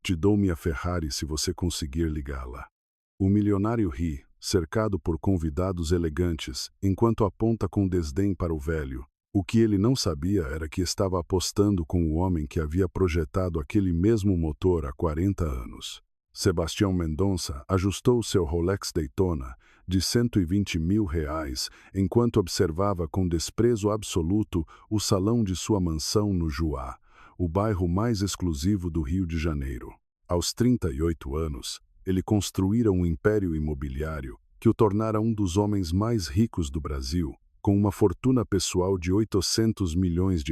Te dou minha Ferrari se você conseguir ligá-la. O milionário ri, cercado por convidados elegantes, enquanto aponta com desdém para o velho. O que ele não sabia era que estava apostando com o homem que havia projetado aquele mesmo motor há 40 anos. Sebastião Mendonça ajustou seu Rolex Daytona de R$ 120 mil enquanto observava com desprezo absoluto o salão de sua mansão no Juá, o bairro mais exclusivo do Rio de Janeiro. Aos 38 anos, ele construíra um império imobiliário que o tornara um dos homens mais ricos do Brasil, com uma fortuna pessoal de R$ 800 milhões.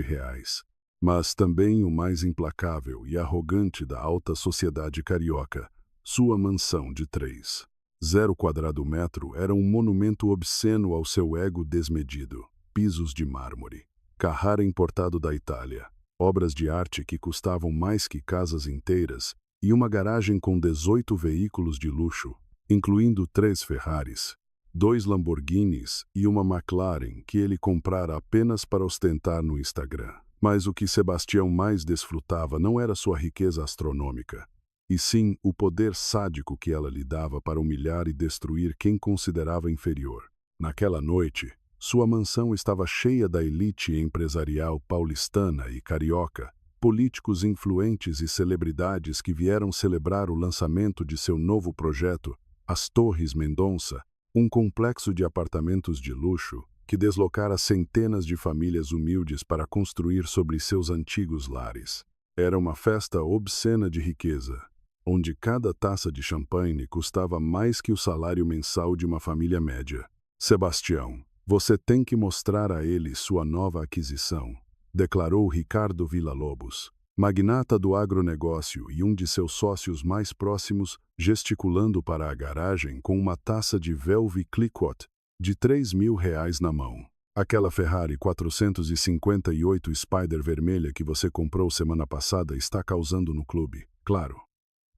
Mas também o mais implacável e arrogante da alta sociedade carioca, sua mansão de 3,0 quadrado metro era um monumento obsceno ao seu ego desmedido. Pisos de mármore, Carrara importado da Itália, obras de arte que custavam mais que casas inteiras e uma garagem com 18 veículos de luxo, incluindo 3 Ferraris, 2 Lamborghinis e uma McLaren que ele comprara apenas para ostentar no Instagram. Mas o que Sebastião mais desfrutava não era sua riqueza astronômica, e sim o poder sádico que ela lhe dava para humilhar e destruir quem considerava inferior. Naquela noite, sua mansão estava cheia da elite empresarial paulistana e carioca, políticos influentes e celebridades que vieram celebrar o lançamento de seu novo projeto, as Torres Mendonça, um complexo de apartamentos de luxo que deslocara centenas de famílias humildes para construir sobre seus antigos lares. Era uma festa obscena de riqueza, onde cada taça de champanhe custava mais que o salário mensal de uma família média. Sebastião, você tem que mostrar a ele sua nova aquisição, declarou Ricardo Villa-Lobos, magnata do agronegócio e um de seus sócios mais próximos, gesticulando para a garagem com uma taça de Velvet Clicquot de R$ 3.000 na mão. Aquela Ferrari 458 Spider vermelha que você comprou semana passada está causando no clube, claro.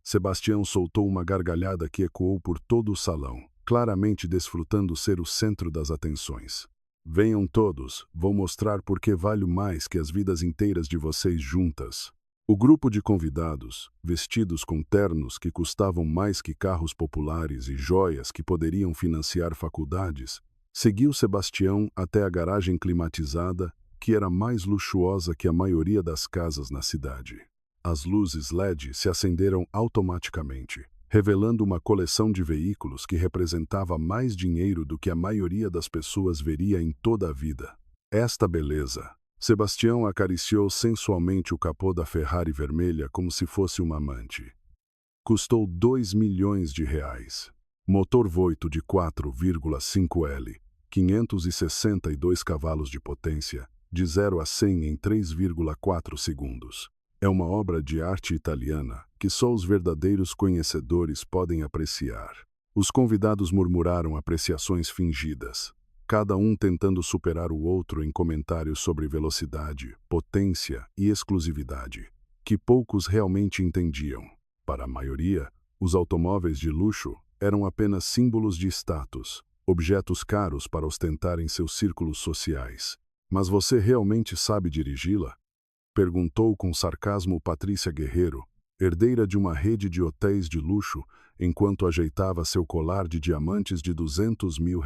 Sebastião soltou uma gargalhada que ecoou por todo o salão, claramente desfrutando ser o centro das atenções. Venham todos, vou mostrar por que valho mais que as vidas inteiras de vocês juntas. O grupo de convidados, vestidos com ternos que custavam mais que carros populares e joias que poderiam financiar faculdades, seguiu Sebastião até a garagem climatizada, que era mais luxuosa que a maioria das casas na cidade. As luzes LED se acenderam automaticamente, revelando uma coleção de veículos que representava mais dinheiro do que a maioria das pessoas veria em toda a vida. Esta beleza! Sebastião acariciou sensualmente o capô da Ferrari vermelha como se fosse uma amante. Custou R$ 2 milhões. Motor Voito de 4,5L, 562 cavalos de potência, de 0 a 100 em 3,4 segundos. É uma obra de arte italiana que só os verdadeiros conhecedores podem apreciar. Os convidados murmuraram apreciações fingidas, cada um tentando superar o outro em comentários sobre velocidade, potência e exclusividade, que poucos realmente entendiam. Para a maioria, os automóveis de luxo eram apenas símbolos de status, objetos caros para ostentar em seus círculos sociais. Mas você realmente sabe dirigi-la? Perguntou com sarcasmo Patrícia Guerreiro, herdeira de uma rede de hotéis de luxo, enquanto ajeitava seu colar de diamantes de R$ 200 mil.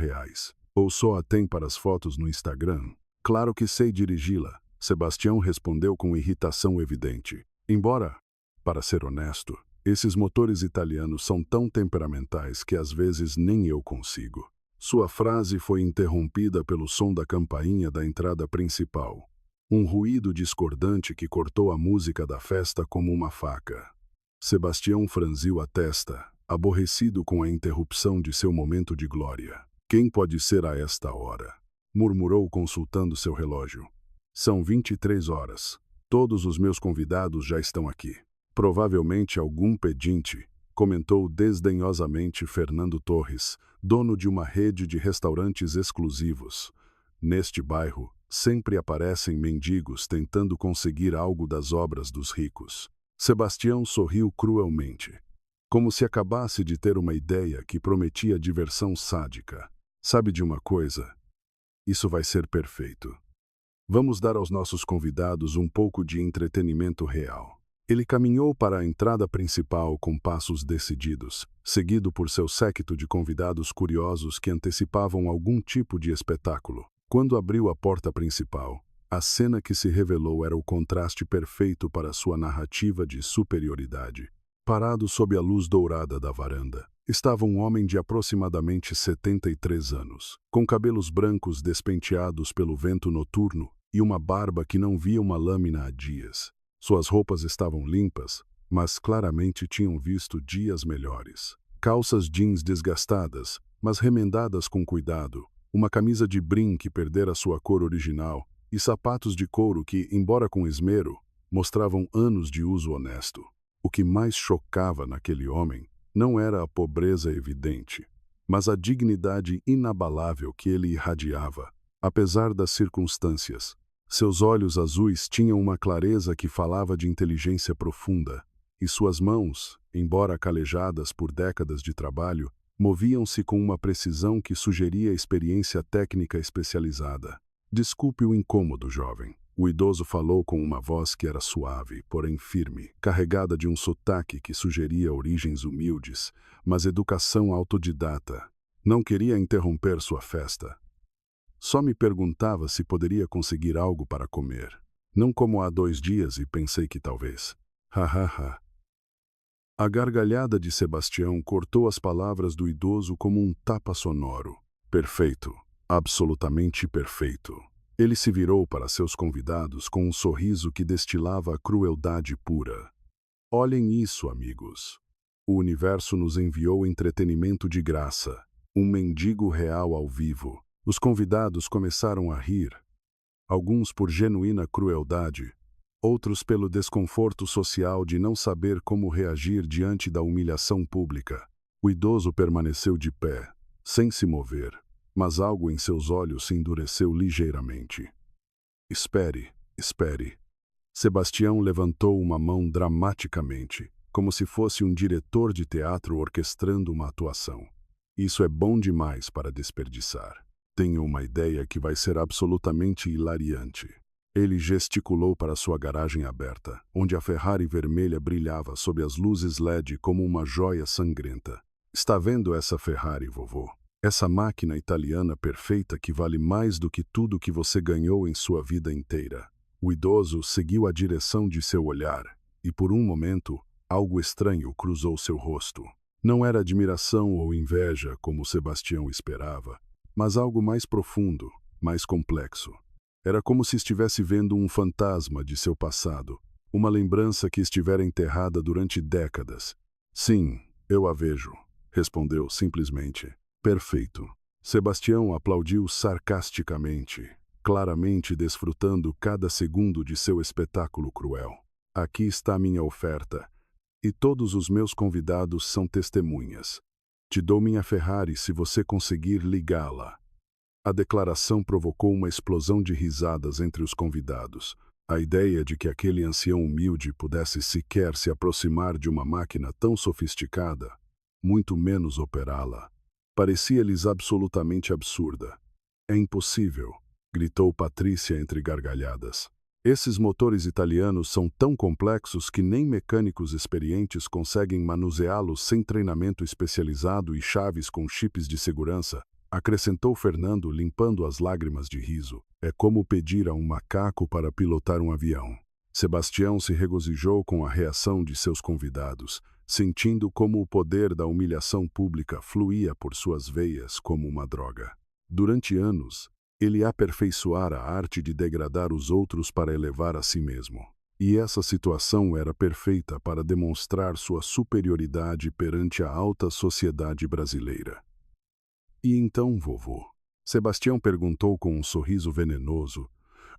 Ou só a tem para as fotos no Instagram? Claro que sei dirigi-la, Sebastião respondeu com irritação evidente. Embora, para ser honesto, esses motores italianos são tão temperamentais que às vezes nem eu consigo. Sua frase foi interrompida pelo som da campainha da entrada principal. Um ruído discordante que cortou a música da festa como uma faca. Sebastião franziu a testa, aborrecido com a interrupção de seu momento de glória. Quem pode ser a esta hora? Murmurou consultando seu relógio. São 23 horas. Todos os meus convidados já estão aqui. Provavelmente algum pedinte, comentou desdenhosamente Fernando Torres, dono de uma rede de restaurantes exclusivos. Neste bairro, sempre aparecem mendigos tentando conseguir algo das obras dos ricos. Sebastião sorriu cruelmente, como se acabasse de ter uma ideia que prometia diversão sádica. Sabe de uma coisa? Isso vai ser perfeito. Vamos dar aos nossos convidados um pouco de entretenimento real. Ele caminhou para a entrada principal com passos decididos, seguido por seu séquito de convidados curiosos que antecipavam algum tipo de espetáculo. Quando abriu a porta principal, a cena que se revelou era o contraste perfeito para sua narrativa de superioridade. Parado sob a luz dourada da varanda, estava um homem de aproximadamente 73 anos, com cabelos brancos despenteados pelo vento noturno e uma barba que não via uma lâmina há dias. Suas roupas estavam limpas, mas claramente tinham visto dias melhores. Calças jeans desgastadas, mas remendadas com cuidado, uma camisa de brim que perdera sua cor original e sapatos de couro que, embora com esmero, mostravam anos de uso honesto. O que mais chocava naquele homem não era a pobreza evidente, mas a dignidade inabalável que ele irradiava, apesar das circunstâncias. Seus olhos azuis tinham uma clareza que falava de inteligência profunda, e suas mãos, embora calejadas por décadas de trabalho, moviam-se com uma precisão que sugeria experiência técnica especializada. Desculpe o incômodo, jovem. O idoso falou com uma voz que era suave, porém firme, carregada de um sotaque que sugeria origens humildes, mas educação autodidata. Não queria interromper sua festa. Só me perguntava se poderia conseguir algo para comer. Não como há 2 dias e pensei que talvez. Ha. A gargalhada de Sebastião cortou as palavras do idoso como um tapa sonoro. Perfeito. Absolutamente perfeito. Ele se virou para seus convidados com um sorriso que destilava a crueldade pura. Olhem isso, amigos. O universo nos enviou entretenimento de graça. Um mendigo real ao vivo. Os convidados começaram a rir, alguns por genuína crueldade, outros pelo desconforto social de não saber como reagir diante da humilhação pública. O idoso permaneceu de pé, sem se mover, mas algo em seus olhos se endureceu ligeiramente. Espere. Sebastião levantou uma mão dramaticamente, como se fosse um diretor de teatro orquestrando uma atuação. Isso é bom demais para desperdiçar. Tenho uma ideia que vai ser absolutamente hilariante. Ele gesticulou para sua garagem aberta, onde a Ferrari vermelha brilhava sob as luzes LED como uma joia sangrenta. Está vendo essa Ferrari, vovô? Essa máquina italiana perfeita que vale mais do que tudo que você ganhou em sua vida inteira. O idoso seguiu a direção de seu olhar, e por um momento, algo estranho cruzou seu rosto. Não era admiração ou inveja, como Sebastião esperava, mas algo mais profundo, mais complexo. Era como se estivesse vendo um fantasma de seu passado, uma lembrança que estivera enterrada durante décadas. Sim, eu a vejo, respondeu simplesmente. Perfeito. Sebastião aplaudiu sarcasticamente, claramente desfrutando cada segundo de seu espetáculo cruel. Aqui está minha oferta, e todos os meus convidados são testemunhas. Te dou minha Ferrari se você conseguir ligá-la. A declaração provocou uma explosão de risadas entre os convidados. A ideia de que aquele ancião humilde pudesse sequer se aproximar de uma máquina tão sofisticada, muito menos operá-la, parecia-lhes absolutamente absurda. É impossível, gritou Patrícia entre gargalhadas. Esses motores italianos são tão complexos que nem mecânicos experientes conseguem manuseá-los sem treinamento especializado e chaves com chips de segurança, acrescentou Fernando, limpando as lágrimas de riso. É como pedir a um macaco para pilotar um avião. Sebastião se regozijou com a reação de seus convidados, sentindo como o poder da humilhação pública fluía por suas veias como uma droga. Durante anos, ele aperfeiçoara a arte de degradar os outros para elevar a si mesmo. E essa situação era perfeita para demonstrar sua superioridade perante a alta sociedade brasileira. E então, vovô? Sebastião perguntou com um sorriso venenoso,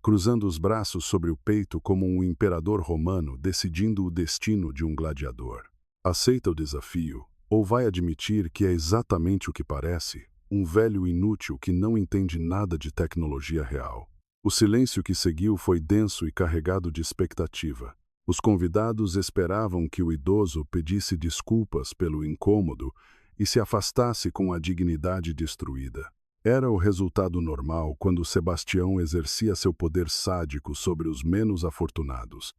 cruzando os braços sobre o peito como um imperador romano decidindo o destino de um gladiador. Aceita o desafio, ou vai admitir que é exatamente o que parece? Um velho inútil que não entende nada de tecnologia real. O silêncio que seguiu foi denso e carregado de expectativa. Os convidados esperavam que o idoso pedisse desculpas pelo incômodo e se afastasse com a dignidade destruída. Era o resultado normal quando Sebastião exercia seu poder sádico sobre os menos afortunados.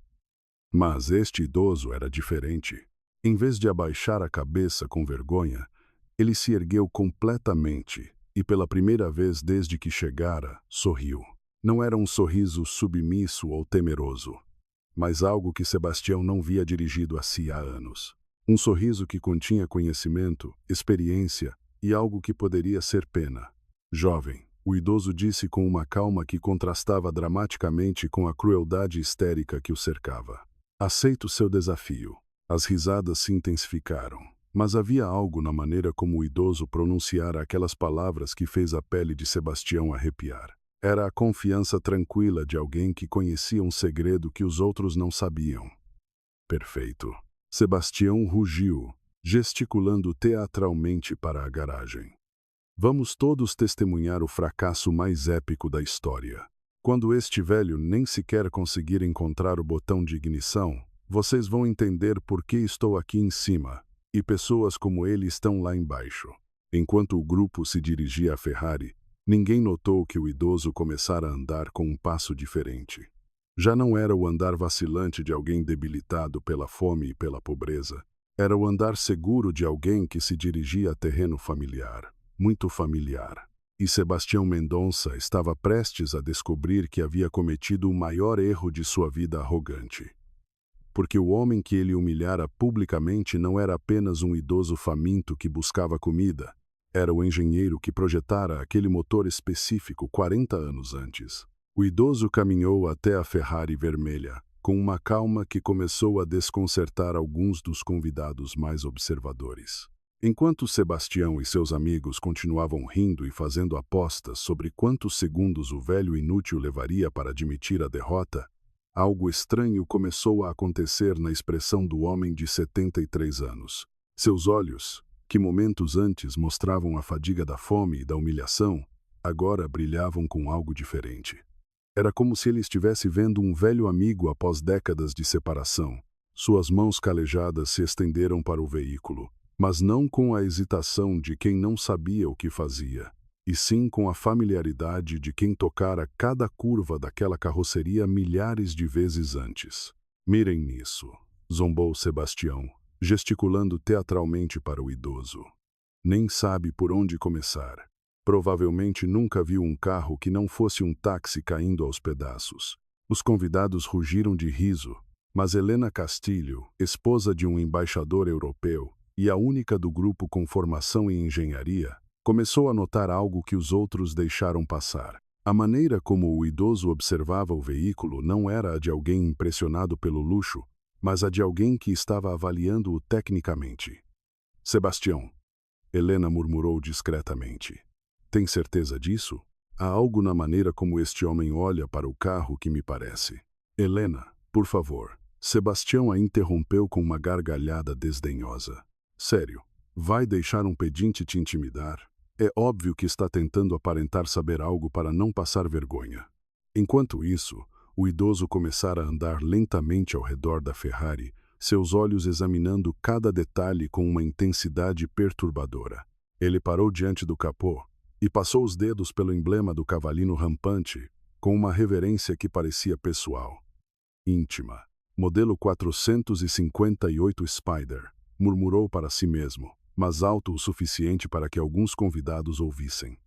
Mas este idoso era diferente. Em vez de abaixar a cabeça com vergonha, ele se ergueu completamente e, pela primeira vez desde que chegara, sorriu. Não era um sorriso submisso ou temeroso, mas algo que Sebastião não via dirigido a si há anos. Um sorriso que continha conhecimento, experiência e algo que poderia ser pena. Jovem, o idoso disse com uma calma que contrastava dramaticamente com a crueldade histérica que o cercava. Aceito seu desafio. As risadas se intensificaram, mas havia algo na maneira como o idoso pronunciara aquelas palavras que fez a pele de Sebastião arrepiar. Era a confiança tranquila de alguém que conhecia um segredo que os outros não sabiam. Perfeito. Sebastião rugiu, gesticulando teatralmente para a garagem. Vamos todos testemunhar o fracasso mais épico da história. Quando este velho nem sequer conseguir encontrar o botão de ignição, vocês vão entender por que estou aqui em cima, e pessoas como ele estão lá embaixo. Enquanto o grupo se dirigia à Ferrari, ninguém notou que o idoso começara a andar com um passo diferente. Já não era o andar vacilante de alguém debilitado pela fome e pela pobreza. Era o andar seguro de alguém que se dirigia a terreno familiar, muito familiar. E Sebastião Mendonça estava prestes a descobrir que havia cometido o maior erro de sua vida arrogante. Porque o homem que ele humilhara publicamente não era apenas um idoso faminto que buscava comida, era o engenheiro que projetara aquele motor específico 40 anos antes. O idoso caminhou até a Ferrari vermelha, com uma calma que começou a desconcertar alguns dos convidados mais observadores. Enquanto Sebastião e seus amigos continuavam rindo e fazendo apostas sobre quantos segundos o velho inútil levaria para admitir a derrota, algo estranho começou a acontecer na expressão do homem de 73 anos. Seus olhos, que momentos antes mostravam a fadiga da fome e da humilhação, agora brilhavam com algo diferente. Era como se ele estivesse vendo um velho amigo após décadas de separação. Suas mãos calejadas se estenderam para o veículo, mas não com a hesitação de quem não sabia o que fazia, e sim com a familiaridade de quem tocara cada curva daquela carroceria milhares de vezes antes. Mirem nisso, zombou Sebastião, gesticulando teatralmente para o idoso. Nem sabe por onde começar. Provavelmente nunca viu um carro que não fosse um táxi caindo aos pedaços. Os convidados rugiram de riso, mas Helena Castilho, esposa de um embaixador europeu e a única do grupo com formação em engenharia, começou a notar algo que os outros deixaram passar. A maneira como o idoso observava o veículo não era a de alguém impressionado pelo luxo, mas a de alguém que estava avaliando-o tecnicamente. Sebastião, Helena murmurou discretamente. Tem certeza disso? Há algo na maneira como este homem olha para o carro que me parece. Helena, por favor. Sebastião a interrompeu com uma gargalhada desdenhosa. Sério, vai deixar um pedinte te intimidar? É óbvio que está tentando aparentar saber algo para não passar vergonha. Enquanto isso, o idoso começara a andar lentamente ao redor da Ferrari, seus olhos examinando cada detalhe com uma intensidade perturbadora. Ele parou diante do capô e passou os dedos pelo emblema do cavalinho rampante, com uma reverência que parecia pessoal. Íntima. Modelo 458 Spider, murmurou para si mesmo, mas alto o suficiente para que alguns convidados ouvissem.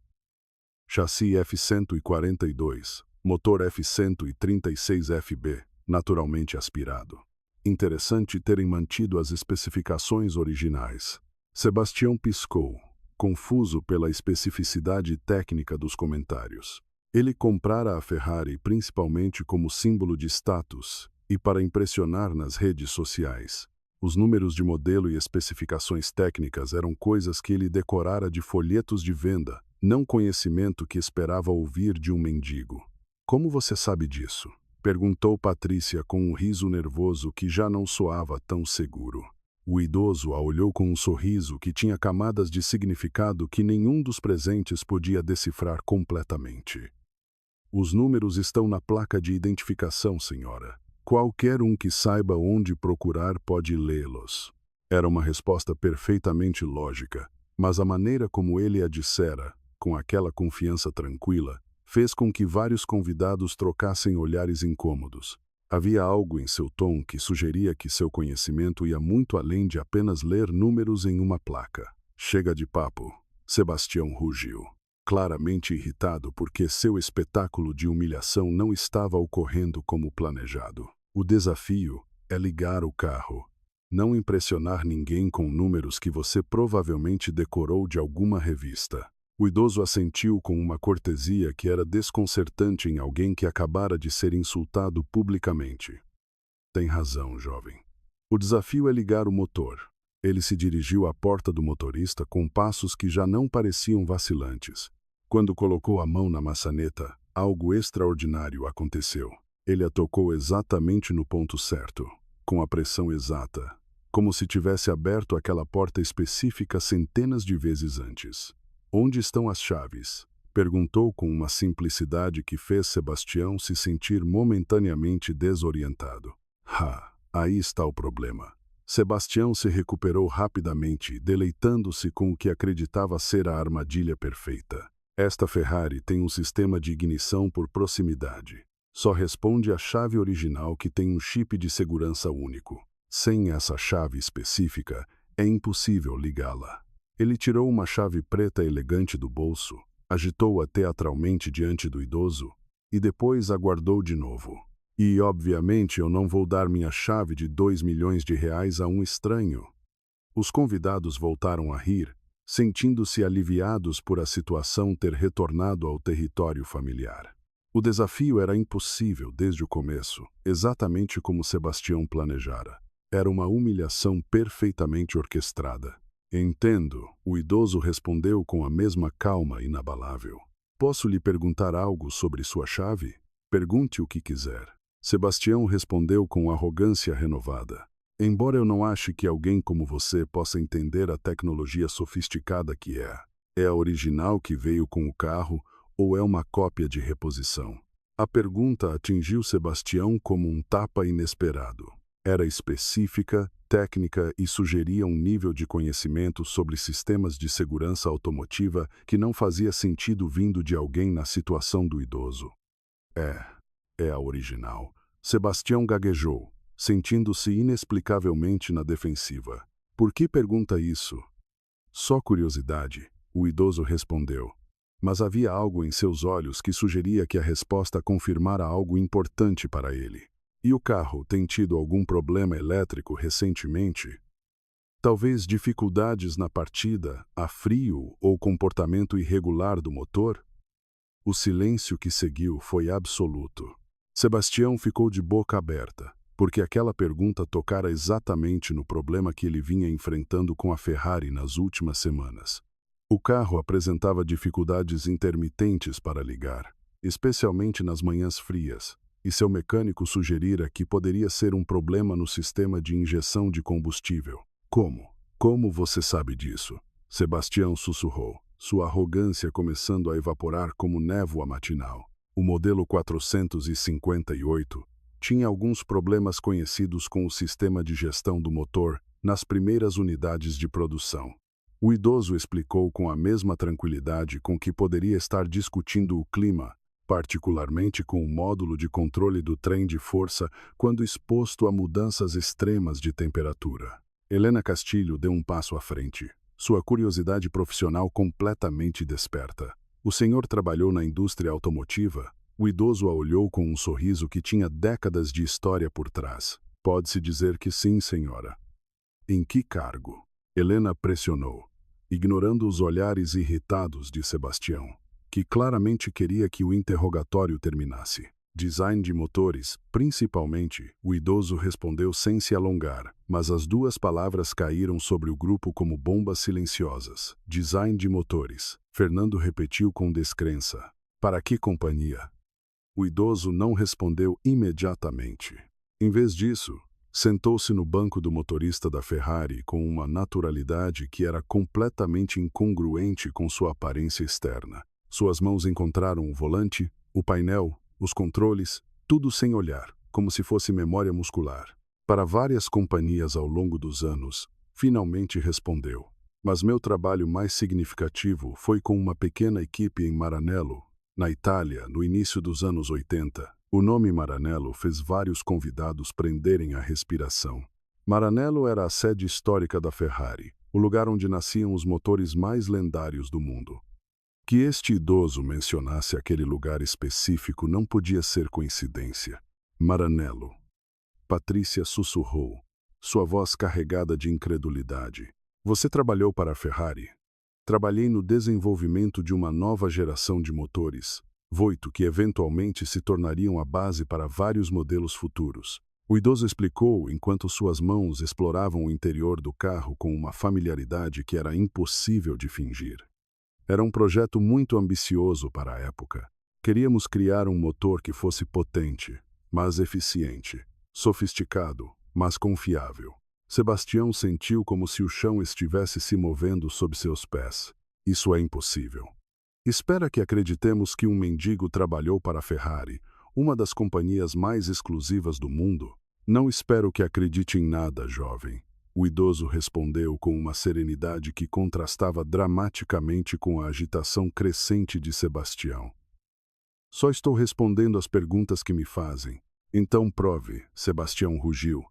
Chassi F-142, motor F-136FB, naturalmente aspirado. Interessante terem mantido as especificações originais. Sebastião piscou, confuso pela especificidade técnica dos comentários. Ele comprara a Ferrari principalmente como símbolo de status e para impressionar nas redes sociais. Os números de modelo e especificações técnicas eram coisas que ele decorara de folhetos de venda, não conhecimento que esperava ouvir de um mendigo. Como você sabe disso? Perguntou Patrícia com um riso nervoso que já não soava tão seguro. O idoso a olhou com um sorriso que tinha camadas de significado que nenhum dos presentes podia decifrar completamente. Os números estão na placa de identificação, senhora. Qualquer um que saiba onde procurar pode lê-los. Era uma resposta perfeitamente lógica, mas a maneira como ele a dissera, com aquela confiança tranquila, fez com que vários convidados trocassem olhares incômodos. Havia algo em seu tom que sugeria que seu conhecimento ia muito além de apenas ler números em uma placa. Chega de papo, Sebastião rugiu, claramente irritado porque seu espetáculo de humilhação não estava ocorrendo como planejado. O desafio é ligar o carro. Não impressionar ninguém com números que você provavelmente decorou de alguma revista. O idoso assentiu com uma cortesia que era desconcertante em alguém que acabara de ser insultado publicamente. Tem razão, jovem. O desafio é ligar o motor. Ele se dirigiu à porta do motorista com passos que já não pareciam vacilantes. Quando colocou a mão na maçaneta, algo extraordinário aconteceu. Ele a tocou exatamente no ponto certo, com a pressão exata, como se tivesse aberto aquela porta específica centenas de vezes antes. Onde estão as chaves? Perguntou com uma simplicidade que fez Sebastião se sentir momentaneamente desorientado. Aí está o problema. Sebastião se recuperou rapidamente, deleitando-se com o que acreditava ser a armadilha perfeita. Esta Ferrari tem um sistema de ignição por proximidade. Só responde à chave original que tem um chip de segurança único. Sem essa chave específica, é impossível ligá-la. Ele tirou uma chave preta elegante do bolso, agitou-a teatralmente diante do idoso e depois aguardou de novo. E, obviamente, eu não vou dar minha chave de 2 milhões de reais a um estranho. Os convidados voltaram a rir, sentindo-se aliviados por a situação ter retornado ao território familiar. O desafio era impossível desde o começo, exatamente como Sebastião planejara. Era uma humilhação perfeitamente orquestrada. Entendo, o idoso respondeu com a mesma calma inabalável. Posso lhe perguntar algo sobre sua chave? Pergunte o que quiser. Sebastião respondeu com arrogância renovada. Embora eu não ache que alguém como você possa entender a tecnologia sofisticada que é a original que veio com o carro ou é uma cópia de reposição? A pergunta atingiu Sebastião como um tapa inesperado. Era específica, técnica e sugeria um nível de conhecimento sobre sistemas de segurança automotiva que não fazia sentido vindo de alguém na situação do idoso. É a original. Sebastião gaguejou, sentindo-se inexplicavelmente na defensiva. Por que pergunta isso? Só curiosidade, o idoso respondeu. Mas havia algo em seus olhos que sugeria que a resposta confirmara algo importante para ele. E o carro tem tido algum problema elétrico recentemente? Talvez dificuldades na partida, a frio ou comportamento irregular do motor? O silêncio que seguiu foi absoluto. Sebastião ficou de boca aberta, porque aquela pergunta tocara exatamente no problema que ele vinha enfrentando com a Ferrari nas últimas semanas. O carro apresentava dificuldades intermitentes para ligar, especialmente nas manhãs frias, e seu mecânico sugerira que poderia ser um problema no sistema de injeção de combustível. Como? Como você sabe disso? Sebastião sussurrou, sua arrogância começando a evaporar como névoa matinal. O modelo 458 tinha alguns problemas conhecidos com o sistema de gestão do motor nas primeiras unidades de produção. O idoso explicou com a mesma tranquilidade com que poderia estar discutindo o clima, particularmente com o módulo de controle do trem de força quando exposto a mudanças extremas de temperatura. Helena Castilho deu um passo à frente, sua curiosidade profissional completamente desperta. O senhor trabalhou na indústria automotiva? O idoso a olhou com um sorriso que tinha décadas de história por trás. Pode-se dizer que sim, senhora. Em que cargo? Helena pressionou, ignorando os olhares irritados de Sebastião, que claramente queria que o interrogatório terminasse. Design de motores, principalmente, o idoso respondeu sem se alongar, mas as duas palavras caíram sobre o grupo como bombas silenciosas. Design de motores. Fernando repetiu com descrença. Para que companhia? O idoso não respondeu imediatamente. Em vez disso, sentou-se no banco do motorista da Ferrari com uma naturalidade que era completamente incongruente com sua aparência externa. Suas mãos encontraram o volante, o painel, os controles, tudo sem olhar, como se fosse memória muscular. Para várias companhias ao longo dos anos, finalmente respondeu. Mas meu trabalho mais significativo foi com uma pequena equipe em Maranello, na Itália, no início dos anos 80. O nome Maranello fez vários convidados prenderem a respiração. Maranello era a sede histórica da Ferrari, o lugar onde nasciam os motores mais lendários do mundo. Que este idoso mencionasse aquele lugar específico não podia ser coincidência. Maranello. Patrícia sussurrou, sua voz carregada de incredulidade. Você trabalhou para a Ferrari? Trabalhei no desenvolvimento de uma nova geração de motores, Voito, que eventualmente se tornariam a base para vários modelos futuros. O idoso explicou enquanto suas mãos exploravam o interior do carro com uma familiaridade que era impossível de fingir. Era um projeto muito ambicioso para a época. Queríamos criar um motor que fosse potente, mas eficiente, sofisticado, mas confiável. Sebastião sentiu como se o chão estivesse se movendo sob seus pés. Isso é impossível. Espera que acreditemos que um mendigo trabalhou para a Ferrari, uma das companhias mais exclusivas do mundo? Não espero que acredite em nada, jovem. O idoso respondeu com uma serenidade que contrastava dramaticamente com a agitação crescente de Sebastião. Só estou respondendo às perguntas que me fazem. Então prove, Sebastião rugiu,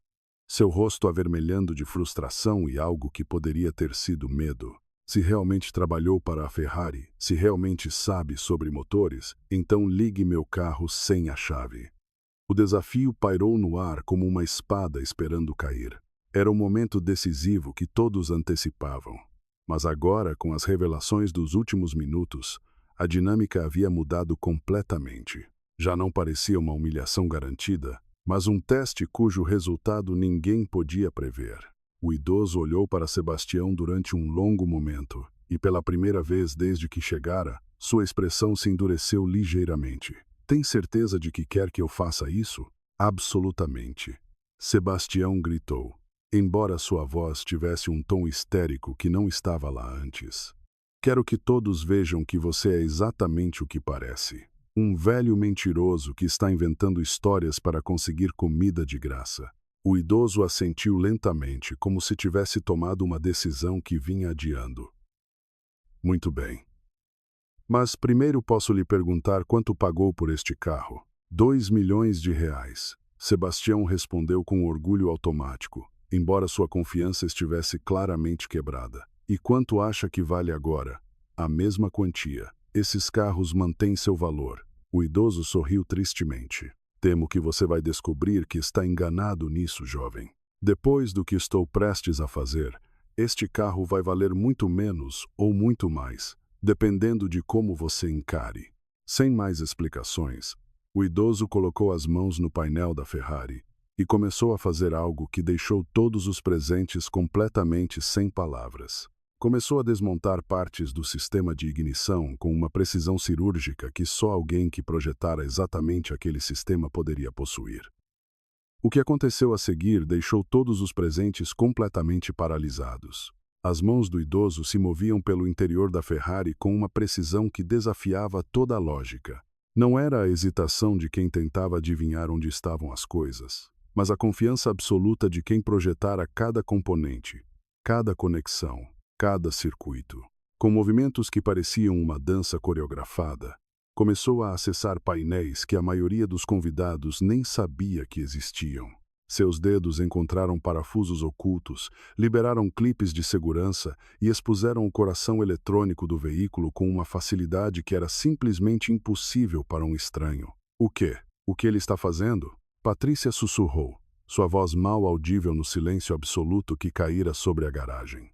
seu rosto avermelhando de frustração e algo que poderia ter sido medo. Se realmente trabalhou para a Ferrari, se realmente sabe sobre motores, então ligue meu carro sem a chave. O desafio pairou no ar como uma espada esperando cair. Era um momento decisivo que todos antecipavam. Mas agora, com as revelações dos últimos minutos, a dinâmica havia mudado completamente. Já não parecia uma humilhação garantida, mas um teste cujo resultado ninguém podia prever. O idoso olhou para Sebastião durante um longo momento, e pela primeira vez desde que chegara, sua expressão se endureceu ligeiramente. Tem certeza de que quer que eu faça isso? Absolutamente. Sebastião gritou, embora sua voz tivesse um tom histérico que não estava lá antes. Quero que todos vejam que você é exatamente o que parece. Um velho mentiroso que está inventando histórias para conseguir comida de graça. O idoso assentiu lentamente, como se tivesse tomado uma decisão que vinha adiando. Muito bem. Mas primeiro posso lhe perguntar quanto pagou por este carro? 2 milhões de reais. Sebastião respondeu com orgulho automático, embora sua confiança estivesse claramente quebrada. E quanto acha que vale agora? A mesma quantia. Esses carros mantêm seu valor. O idoso sorriu tristemente. Temo que você vai descobrir que está enganado nisso, jovem. Depois do que estou prestes a fazer, este carro vai valer muito menos ou muito mais, dependendo de como você encare. Sem mais explicações, o idoso colocou as mãos no painel da Ferrari e começou a fazer algo que deixou todos os presentes completamente sem palavras. Começou a desmontar partes do sistema de ignição com uma precisão cirúrgica que só alguém que projetara exatamente aquele sistema poderia possuir. O que aconteceu a seguir deixou todos os presentes completamente paralisados. As mãos do idoso se moviam pelo interior da Ferrari com uma precisão que desafiava toda a lógica. Não era a hesitação de quem tentava adivinhar onde estavam as coisas, mas a confiança absoluta de quem projetara cada componente, cada conexão, cada circuito. Com movimentos que pareciam uma dança coreografada, começou a acessar painéis que a maioria dos convidados nem sabia que existiam. Seus dedos encontraram parafusos ocultos, liberaram clipes de segurança e expuseram o coração eletrônico do veículo com uma facilidade que era simplesmente impossível para um estranho. O quê? O que ele está fazendo? Patrícia sussurrou, sua voz mal audível no silêncio absoluto que caíra sobre a garagem.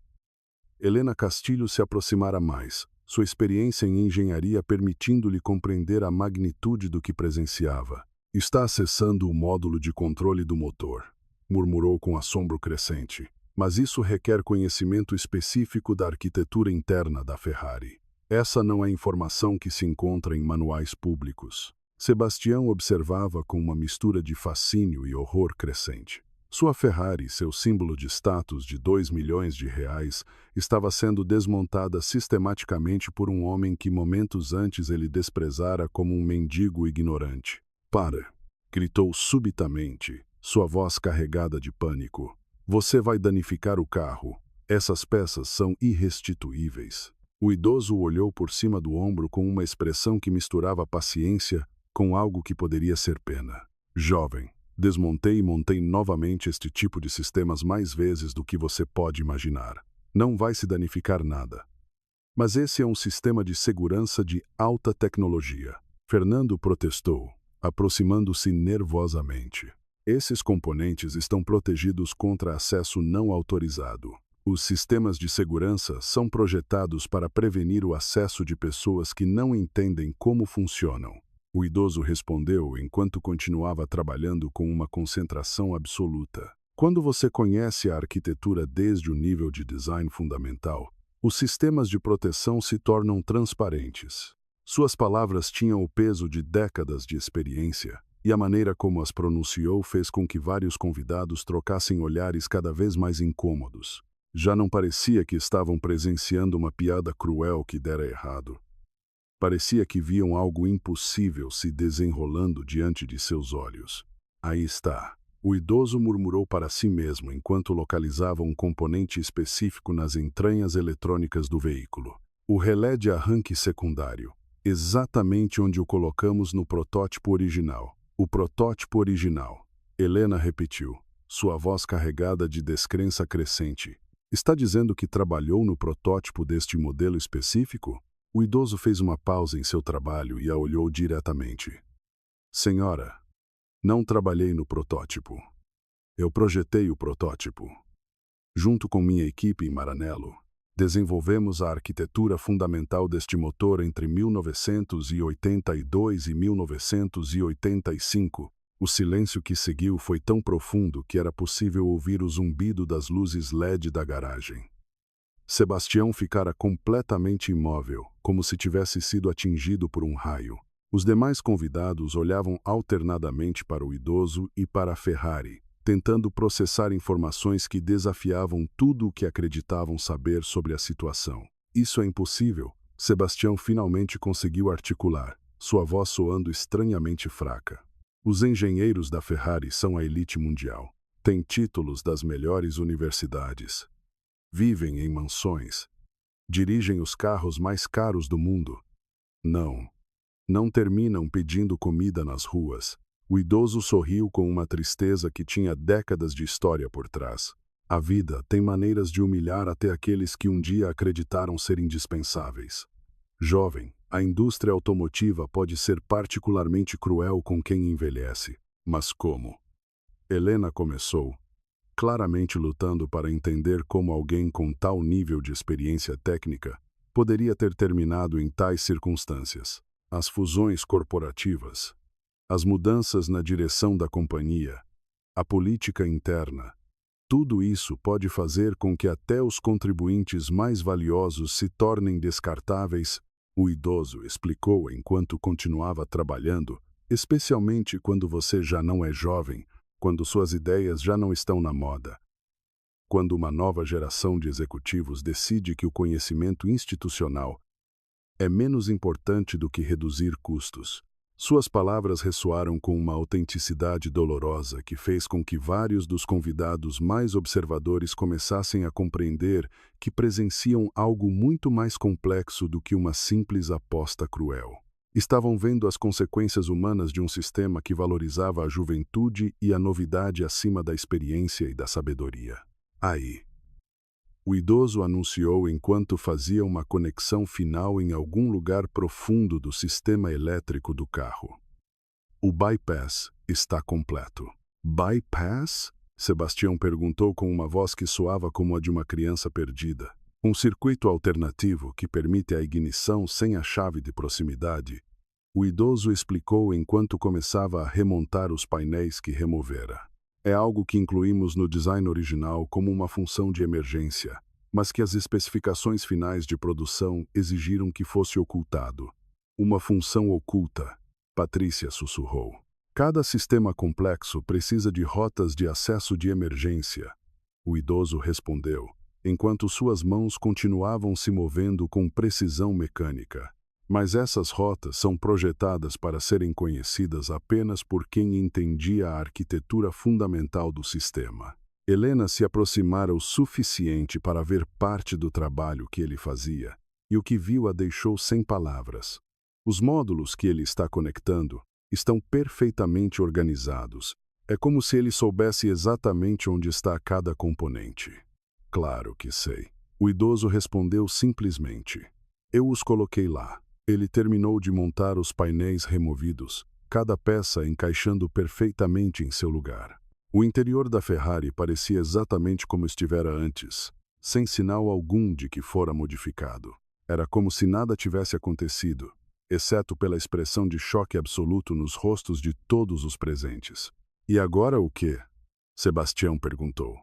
Helena Castilho se aproximara mais, sua experiência em engenharia permitindo-lhe compreender a magnitude do que presenciava. Está acessando o módulo de controle do motor, murmurou com assombro crescente. Mas isso requer conhecimento específico da arquitetura interna da Ferrari. Essa não é informação que se encontra em manuais públicos. Sebastião observava com uma mistura de fascínio e horror crescente. Sua Ferrari, seu símbolo de status de 2 milhões de reais, estava sendo desmontada sistematicamente por um homem que momentos antes ele desprezara como um mendigo ignorante. Para! Gritou subitamente, sua voz carregada de pânico. Você vai danificar o carro. Essas peças são irrestituíveis. O idoso olhou por cima do ombro com uma expressão que misturava paciência com algo que poderia ser pena. Jovem, desmontei e montei novamente este tipo de sistemas mais vezes do que você pode imaginar. Não vai se danificar nada. Mas esse é um sistema de segurança de alta tecnologia. Fernando protestou, aproximando-se nervosamente. Esses componentes estão protegidos contra acesso não autorizado. Os sistemas de segurança são projetados para prevenir o acesso de pessoas que não entendem como funcionam. O idoso respondeu enquanto continuava trabalhando com uma concentração absoluta. Quando você conhece a arquitetura desde o nível de design fundamental, os sistemas de proteção se tornam transparentes. Suas palavras tinham o peso de décadas de experiência, e a maneira como as pronunciou fez com que vários convidados trocassem olhares cada vez mais incômodos. Já não parecia que estavam presenciando uma piada cruel que dera errado. Parecia que viam algo impossível se desenrolando diante de seus olhos. Aí está. O idoso murmurou para si mesmo enquanto localizava um componente específico nas entranhas eletrônicas do veículo. O relé de arranque secundário. Exatamente onde o colocamos no protótipo original. O protótipo original. Helena repetiu, sua voz carregada de descrença crescente. Está dizendo que trabalhou no protótipo deste modelo específico? O idoso fez uma pausa em seu trabalho e a olhou diretamente. Senhora, não trabalhei no protótipo. Eu projetei o protótipo. Junto com minha equipe em Maranello, desenvolvemos a arquitetura fundamental deste motor entre 1982 e 1985. O silêncio que seguiu foi tão profundo que era possível ouvir o zumbido das luzes LED da garagem. Sebastião ficara completamente imóvel, como se tivesse sido atingido por um raio. Os demais convidados olhavam alternadamente para o idoso e para a Ferrari, tentando processar informações que desafiavam tudo o que acreditavam saber sobre a situação. Isso é impossível, Sebastião finalmente conseguiu articular, sua voz soando estranhamente fraca. Os engenheiros da Ferrari são a elite mundial. Têm títulos das melhores universidades. Vivem em mansões. Dirigem os carros mais caros do mundo. Não terminam pedindo comida nas ruas. O idoso sorriu com uma tristeza que tinha décadas de história por trás. A vida tem maneiras de humilhar até aqueles que um dia acreditaram ser indispensáveis. Jovem, a indústria automotiva pode ser particularmente cruel com quem envelhece. Mas como? Helena começou, claramente lutando para entender como alguém com tal nível de experiência técnica poderia ter terminado em tais circunstâncias. As fusões corporativas, as mudanças na direção da companhia, a política interna, tudo isso pode fazer com que até os contribuintes mais valiosos se tornem descartáveis, o idoso explicou enquanto continuava trabalhando, especialmente quando você já não é jovem, quando suas ideias já não estão na moda. Quando uma nova geração de executivos decide que o conhecimento institucional é menos importante do que reduzir custos. Suas palavras ressoaram com uma autenticidade dolorosa que fez com que vários dos convidados mais observadores começassem a compreender que presenciam algo muito mais complexo do que uma simples aposta cruel. Estavam vendo as consequências humanas de um sistema que valorizava a juventude e a novidade acima da experiência e da sabedoria. Aí, o idoso anunciou enquanto fazia uma conexão final em algum lugar profundo do sistema elétrico do carro. O bypass está completo. Bypass? Sebastião perguntou com uma voz que soava como a de uma criança perdida. Um circuito alternativo que permite a ignição sem a chave de proximidade. O idoso explicou enquanto começava a remontar os painéis que removera. É algo que incluímos no design original como uma função de emergência, mas que as especificações finais de produção exigiram que fosse ocultado. Uma função oculta, Patrícia sussurrou. Cada sistema complexo precisa de rotas de acesso de emergência. O idoso respondeu, enquanto suas mãos continuavam se movendo com precisão mecânica. Mas essas rotas são projetadas para serem conhecidas apenas por quem entendia a arquitetura fundamental do sistema. Helena se aproximara o suficiente para ver parte do trabalho que ele fazia, e o que viu a deixou sem palavras. Os módulos que ele está conectando Estão perfeitamente organizados. É como se ele soubesse exatamente onde está cada componente. Claro que sei. O idoso respondeu simplesmente. Eu os coloquei lá. Ele terminou de montar os painéis removidos, cada peça encaixando perfeitamente em seu lugar. O interior da Ferrari parecia exatamente como estivera antes, sem sinal algum de que fora modificado. Era como se nada tivesse acontecido, exceto pela expressão de choque absoluto nos rostos de todos os presentes. E agora o quê? Sebastião perguntou.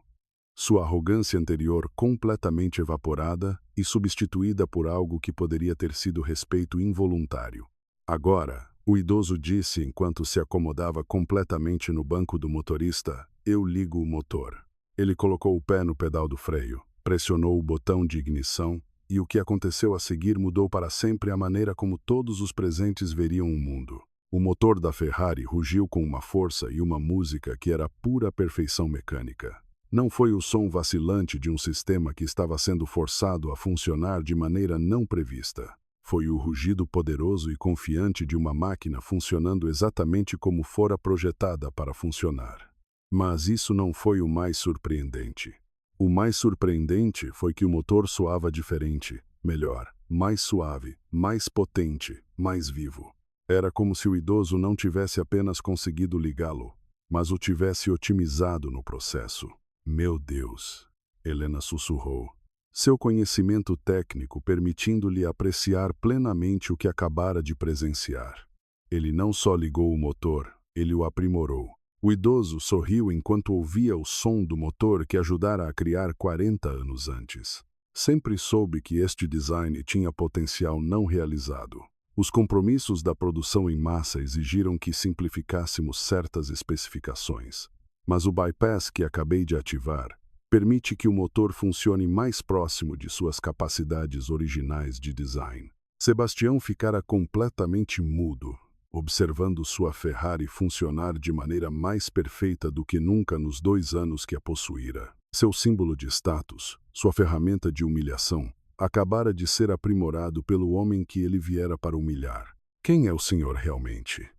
Sua arrogância anterior completamente evaporada e substituída por algo que poderia ter sido respeito involuntário. Agora, o idoso disse enquanto se acomodava completamente no banco do motorista, eu ligo o motor. Ele colocou o pé no pedal do freio, pressionou o botão de ignição e o que aconteceu a seguir mudou para sempre a maneira como todos os presentes veriam o mundo. O motor da Ferrari rugiu com uma força e uma música que era pura perfeição mecânica. Não foi o som vacilante de um sistema que estava sendo forçado a funcionar de maneira não prevista. Foi o rugido poderoso e confiante de uma máquina funcionando exatamente como fora projetada para funcionar. Mas isso não foi o mais surpreendente. O mais surpreendente foi que o motor soava diferente, melhor, mais suave, mais potente, mais vivo. Era como se o idoso não tivesse apenas conseguido ligá-lo, mas o tivesse otimizado no processo. Meu Deus, Helena sussurrou. Seu conhecimento técnico permitindo-lhe apreciar plenamente o que acabara de presenciar. Ele não só ligou o motor, ele o aprimorou. O idoso sorriu enquanto ouvia o som do motor que ajudara a criar 40 anos antes. Sempre soube que este design tinha potencial não realizado. Os compromissos da produção em massa exigiram que simplificássemos certas especificações. Mas o bypass que acabei de ativar permite que o motor funcione mais próximo de suas capacidades originais de design. Sebastião ficara completamente mudo, observando sua Ferrari funcionar de maneira mais perfeita do que nunca nos 2 anos que a possuíra. Seu símbolo de status, sua ferramenta de humilhação, acabara de ser aprimorado pelo homem que ele viera para humilhar. Quem é o senhor realmente?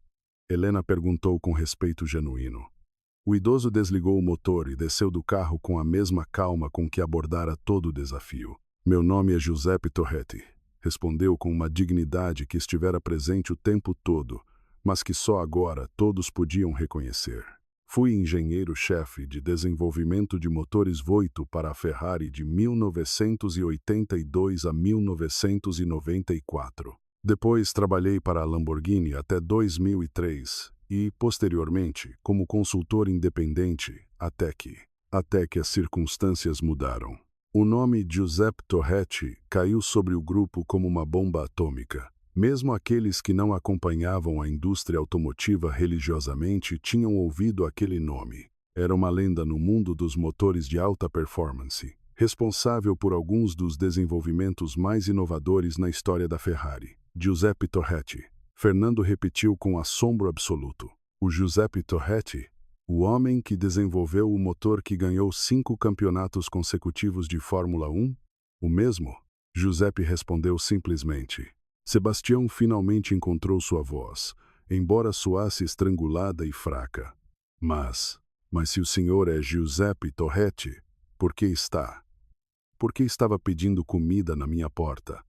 Helena perguntou com respeito genuíno. O idoso desligou o motor e desceu do carro com a mesma calma com que abordara todo o desafio. Meu nome é Giuseppe Torretti, respondeu com uma dignidade que estivera presente o tempo todo, mas que só agora todos podiam reconhecer. Fui engenheiro-chefe de desenvolvimento de motores Voito para a Ferrari de 1982 a 1994. Depois trabalhei para a Lamborghini até 2003 e, posteriormente, como consultor independente, até que as circunstâncias mudaram. O nome Giuseppe Torretti caiu sobre o grupo como uma bomba atômica. Mesmo aqueles que não acompanhavam a indústria automotiva religiosamente tinham ouvido aquele nome. Era uma lenda no mundo dos motores de alta performance, responsável por alguns dos desenvolvimentos mais inovadores na história da Ferrari. Giuseppe Torretti. Fernando repetiu com assombro absoluto. O Giuseppe Torretti? O homem que desenvolveu o motor que ganhou 5 campeonatos consecutivos de Fórmula 1? O mesmo? Giuseppe respondeu simplesmente. Sebastião finalmente encontrou sua voz, embora soasse estrangulada e fraca. Mas se o senhor é Giuseppe Torretti, por que está? Por que estava pedindo comida na minha porta?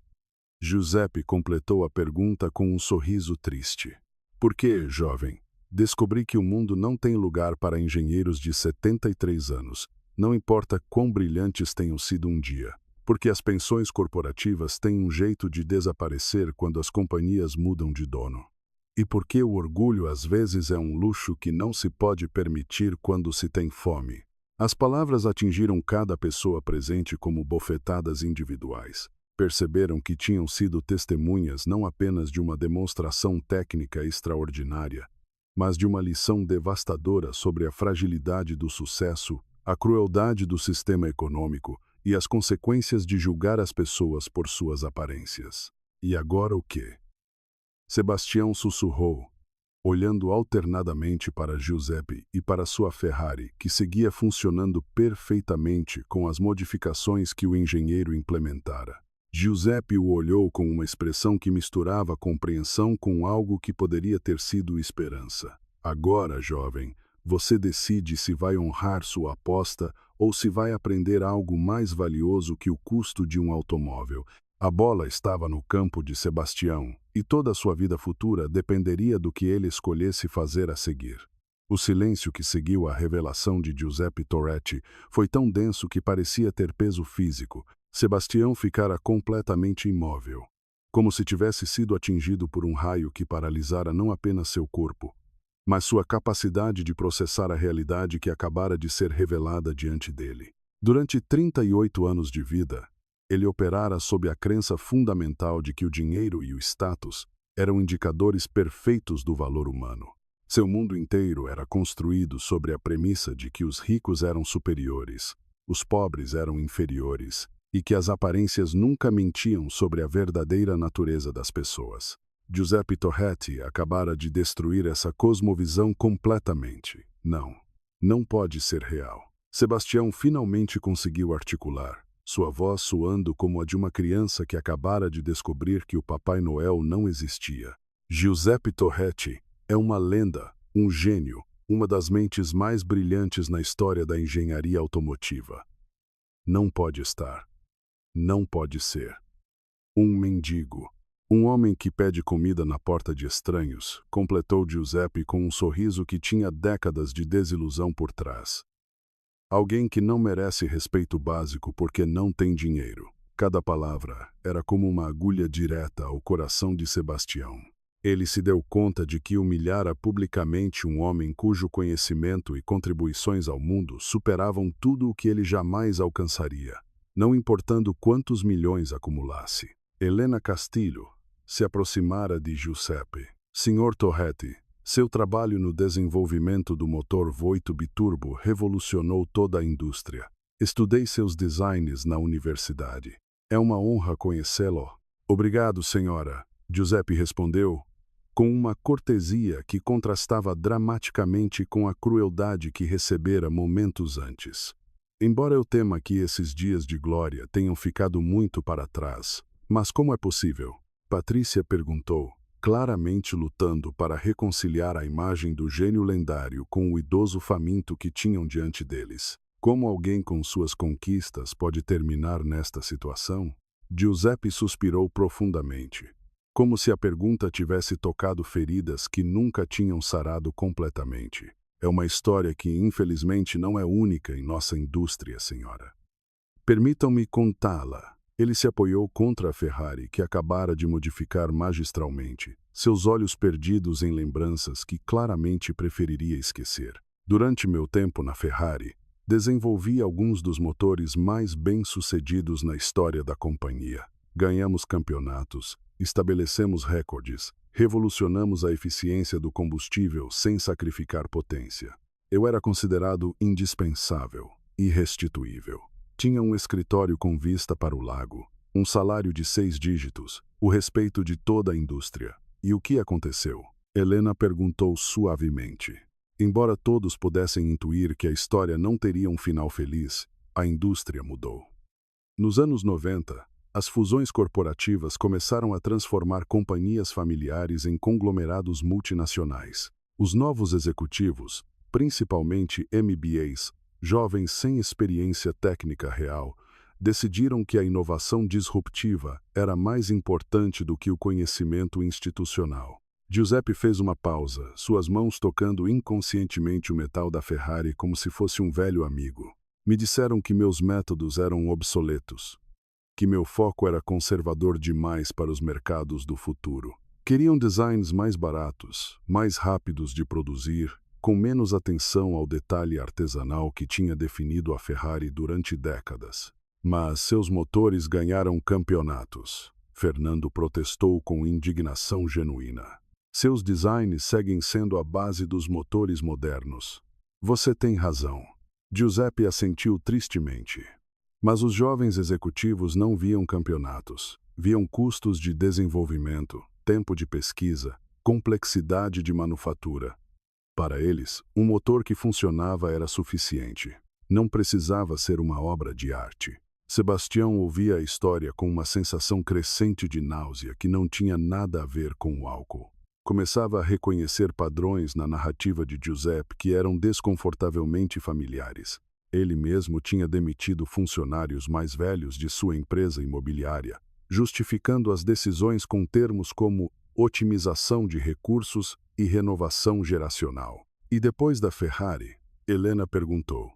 Giuseppe completou a pergunta com um sorriso triste. Porque, jovem, descobri que o mundo não tem lugar para engenheiros de 73 anos, não importa quão brilhantes tenham sido um dia. Porque as pensões corporativas têm um jeito de desaparecer quando as companhias mudam de dono. E porque o orgulho às vezes é um luxo que não se pode permitir quando se tem fome. As palavras atingiram cada pessoa presente como bofetadas individuais. Perceberam que tinham sido testemunhas não apenas de uma demonstração técnica extraordinária, mas de uma lição devastadora sobre a fragilidade do sucesso, a crueldade do sistema econômico e as consequências de julgar as pessoas por suas aparências. E agora o quê? Sebastião sussurrou, olhando alternadamente para Giuseppe e para sua Ferrari, que seguia funcionando perfeitamente com as modificações que o engenheiro implementara. Giuseppe o olhou com uma expressão que misturava compreensão com algo que poderia ter sido esperança. Agora, jovem, você decide se vai honrar sua aposta ou se vai aprender algo mais valioso que o custo de um automóvel. A bola estava no campo de Sebastião, e toda a sua vida futura dependeria do que ele escolhesse fazer a seguir. O silêncio que seguiu a revelação de Giuseppe Torretti foi tão denso que parecia ter peso físico. Sebastião ficara completamente imóvel, como se tivesse sido atingido por um raio que paralisara não apenas seu corpo, mas sua capacidade de processar a realidade que acabara de ser revelada diante dele. Durante 38 anos de vida, ele operara sob a crença fundamental de que o dinheiro e o status eram indicadores perfeitos do valor humano. Seu mundo inteiro era construído sobre a premissa de que os ricos eram superiores, os pobres eram inferiores, e que as aparências nunca mentiam sobre a verdadeira natureza das pessoas. Giuseppe Torretti acabara de destruir essa cosmovisão completamente. Não pode ser real. Sebastião finalmente conseguiu articular, sua voz soando como a de uma criança que acabara de descobrir que o Papai Noel não existia. Giuseppe Torretti é uma lenda, um gênio, uma das mentes mais brilhantes na história da engenharia automotiva. Não pode estar. Não pode ser. Um mendigo. Um homem que pede comida na porta de estranhos, completou Giuseppe com um sorriso que tinha décadas de desilusão por trás. Alguém que não merece respeito básico porque não tem dinheiro. Cada palavra era como uma agulha direta ao coração de Sebastião. Ele se deu conta de que humilhara publicamente um homem cujo conhecimento e contribuições ao mundo superavam tudo o que ele jamais alcançaria, não importando quantos milhões acumulasse. Helena Castilho se aproximara de Giuseppe. Senhor Torretti, seu trabalho no desenvolvimento do motor V8 biturbo revolucionou toda a indústria. Estudei seus designs na universidade. É uma honra conhecê-lo. Obrigado, senhora, Giuseppe respondeu, com uma cortesia que contrastava dramaticamente com a crueldade que recebera momentos antes. Embora eu tema que esses dias de glória tenham ficado muito para trás, mas como é possível? Patrícia perguntou, claramente lutando para reconciliar a imagem do gênio lendário com o idoso faminto que tinham diante deles. Como alguém com suas conquistas pode terminar nesta situação? Giuseppe suspirou profundamente, como se a pergunta tivesse tocado feridas que nunca tinham sarado completamente. É uma história que, infelizmente, não é única em nossa indústria, senhora. Permitam-me contá-la. Ele se apoiou contra a Ferrari, que acabara de modificar magistralmente, seus olhos perdidos em lembranças que claramente preferiria esquecer. Durante meu tempo na Ferrari, desenvolvi alguns dos motores mais bem-sucedidos na história da companhia. Ganhamos campeonatos, estabelecemos recordes, revolucionamos a eficiência do combustível sem sacrificar potência. Eu era considerado indispensável, irrestituível. Tinha um escritório com vista para o lago, um salário de 6 dígitos, o respeito de toda a indústria. E o que aconteceu? Helena perguntou suavemente. Embora todos pudessem intuir que a história não teria um final feliz, a indústria mudou. Nos anos 90, as fusões corporativas começaram a transformar companhias familiares em conglomerados multinacionais. Os novos executivos, principalmente MBAs, jovens sem experiência técnica real, decidiram que a inovação disruptiva era mais importante do que o conhecimento institucional. Giuseppe fez uma pausa, suas mãos tocando inconscientemente o metal da Ferrari como se fosse um velho amigo. Me disseram que meus métodos eram obsoletos, que meu foco era conservador demais para os mercados do futuro. Queriam designs mais baratos, mais rápidos de produzir, com menos atenção ao detalhe artesanal que tinha definido a Ferrari durante décadas. Mas seus motores ganharam campeonatos. Fernando protestou com indignação genuína. Seus designs seguem sendo a base dos motores modernos. Você tem razão. Giuseppe assentiu tristemente. Mas os jovens executivos não viam campeonatos. Viam custos de desenvolvimento, tempo de pesquisa, complexidade de manufatura. Para eles, um motor que funcionava era suficiente. Não precisava ser uma obra de arte. Sebastião ouvia a história com uma sensação crescente de náusea que não tinha nada a ver com o álcool. Começava a reconhecer padrões na narrativa de Giuseppe que eram desconfortavelmente familiares. Ele mesmo tinha demitido funcionários mais velhos de sua empresa imobiliária, justificando as decisões com termos como otimização de recursos e renovação geracional. E depois da Ferrari, Helena perguntou: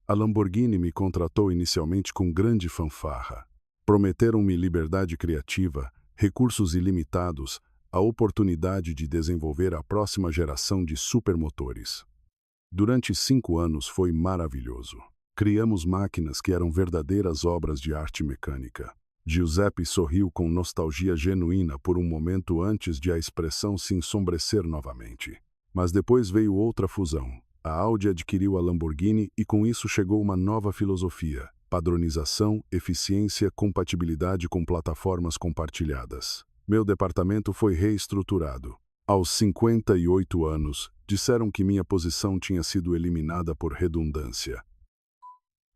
a Lamborghini me contratou inicialmente com grande fanfarra. Prometeram-me liberdade criativa, recursos ilimitados, a oportunidade de desenvolver a próxima geração de supermotores. Durante 5 anos foi maravilhoso. Criamos máquinas que eram verdadeiras obras de arte mecânica. Giuseppe sorriu com nostalgia genuína por um momento antes de a expressão se ensombrecer novamente. Mas depois veio outra fusão. A Audi adquiriu a Lamborghini e com isso chegou uma nova filosofia: padronização, eficiência, compatibilidade com plataformas compartilhadas. Meu departamento foi reestruturado. Aos 58 anos, disseram que minha posição tinha sido eliminada por redundância.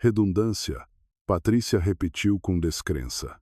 Redundância? Patrícia repetiu com descrença.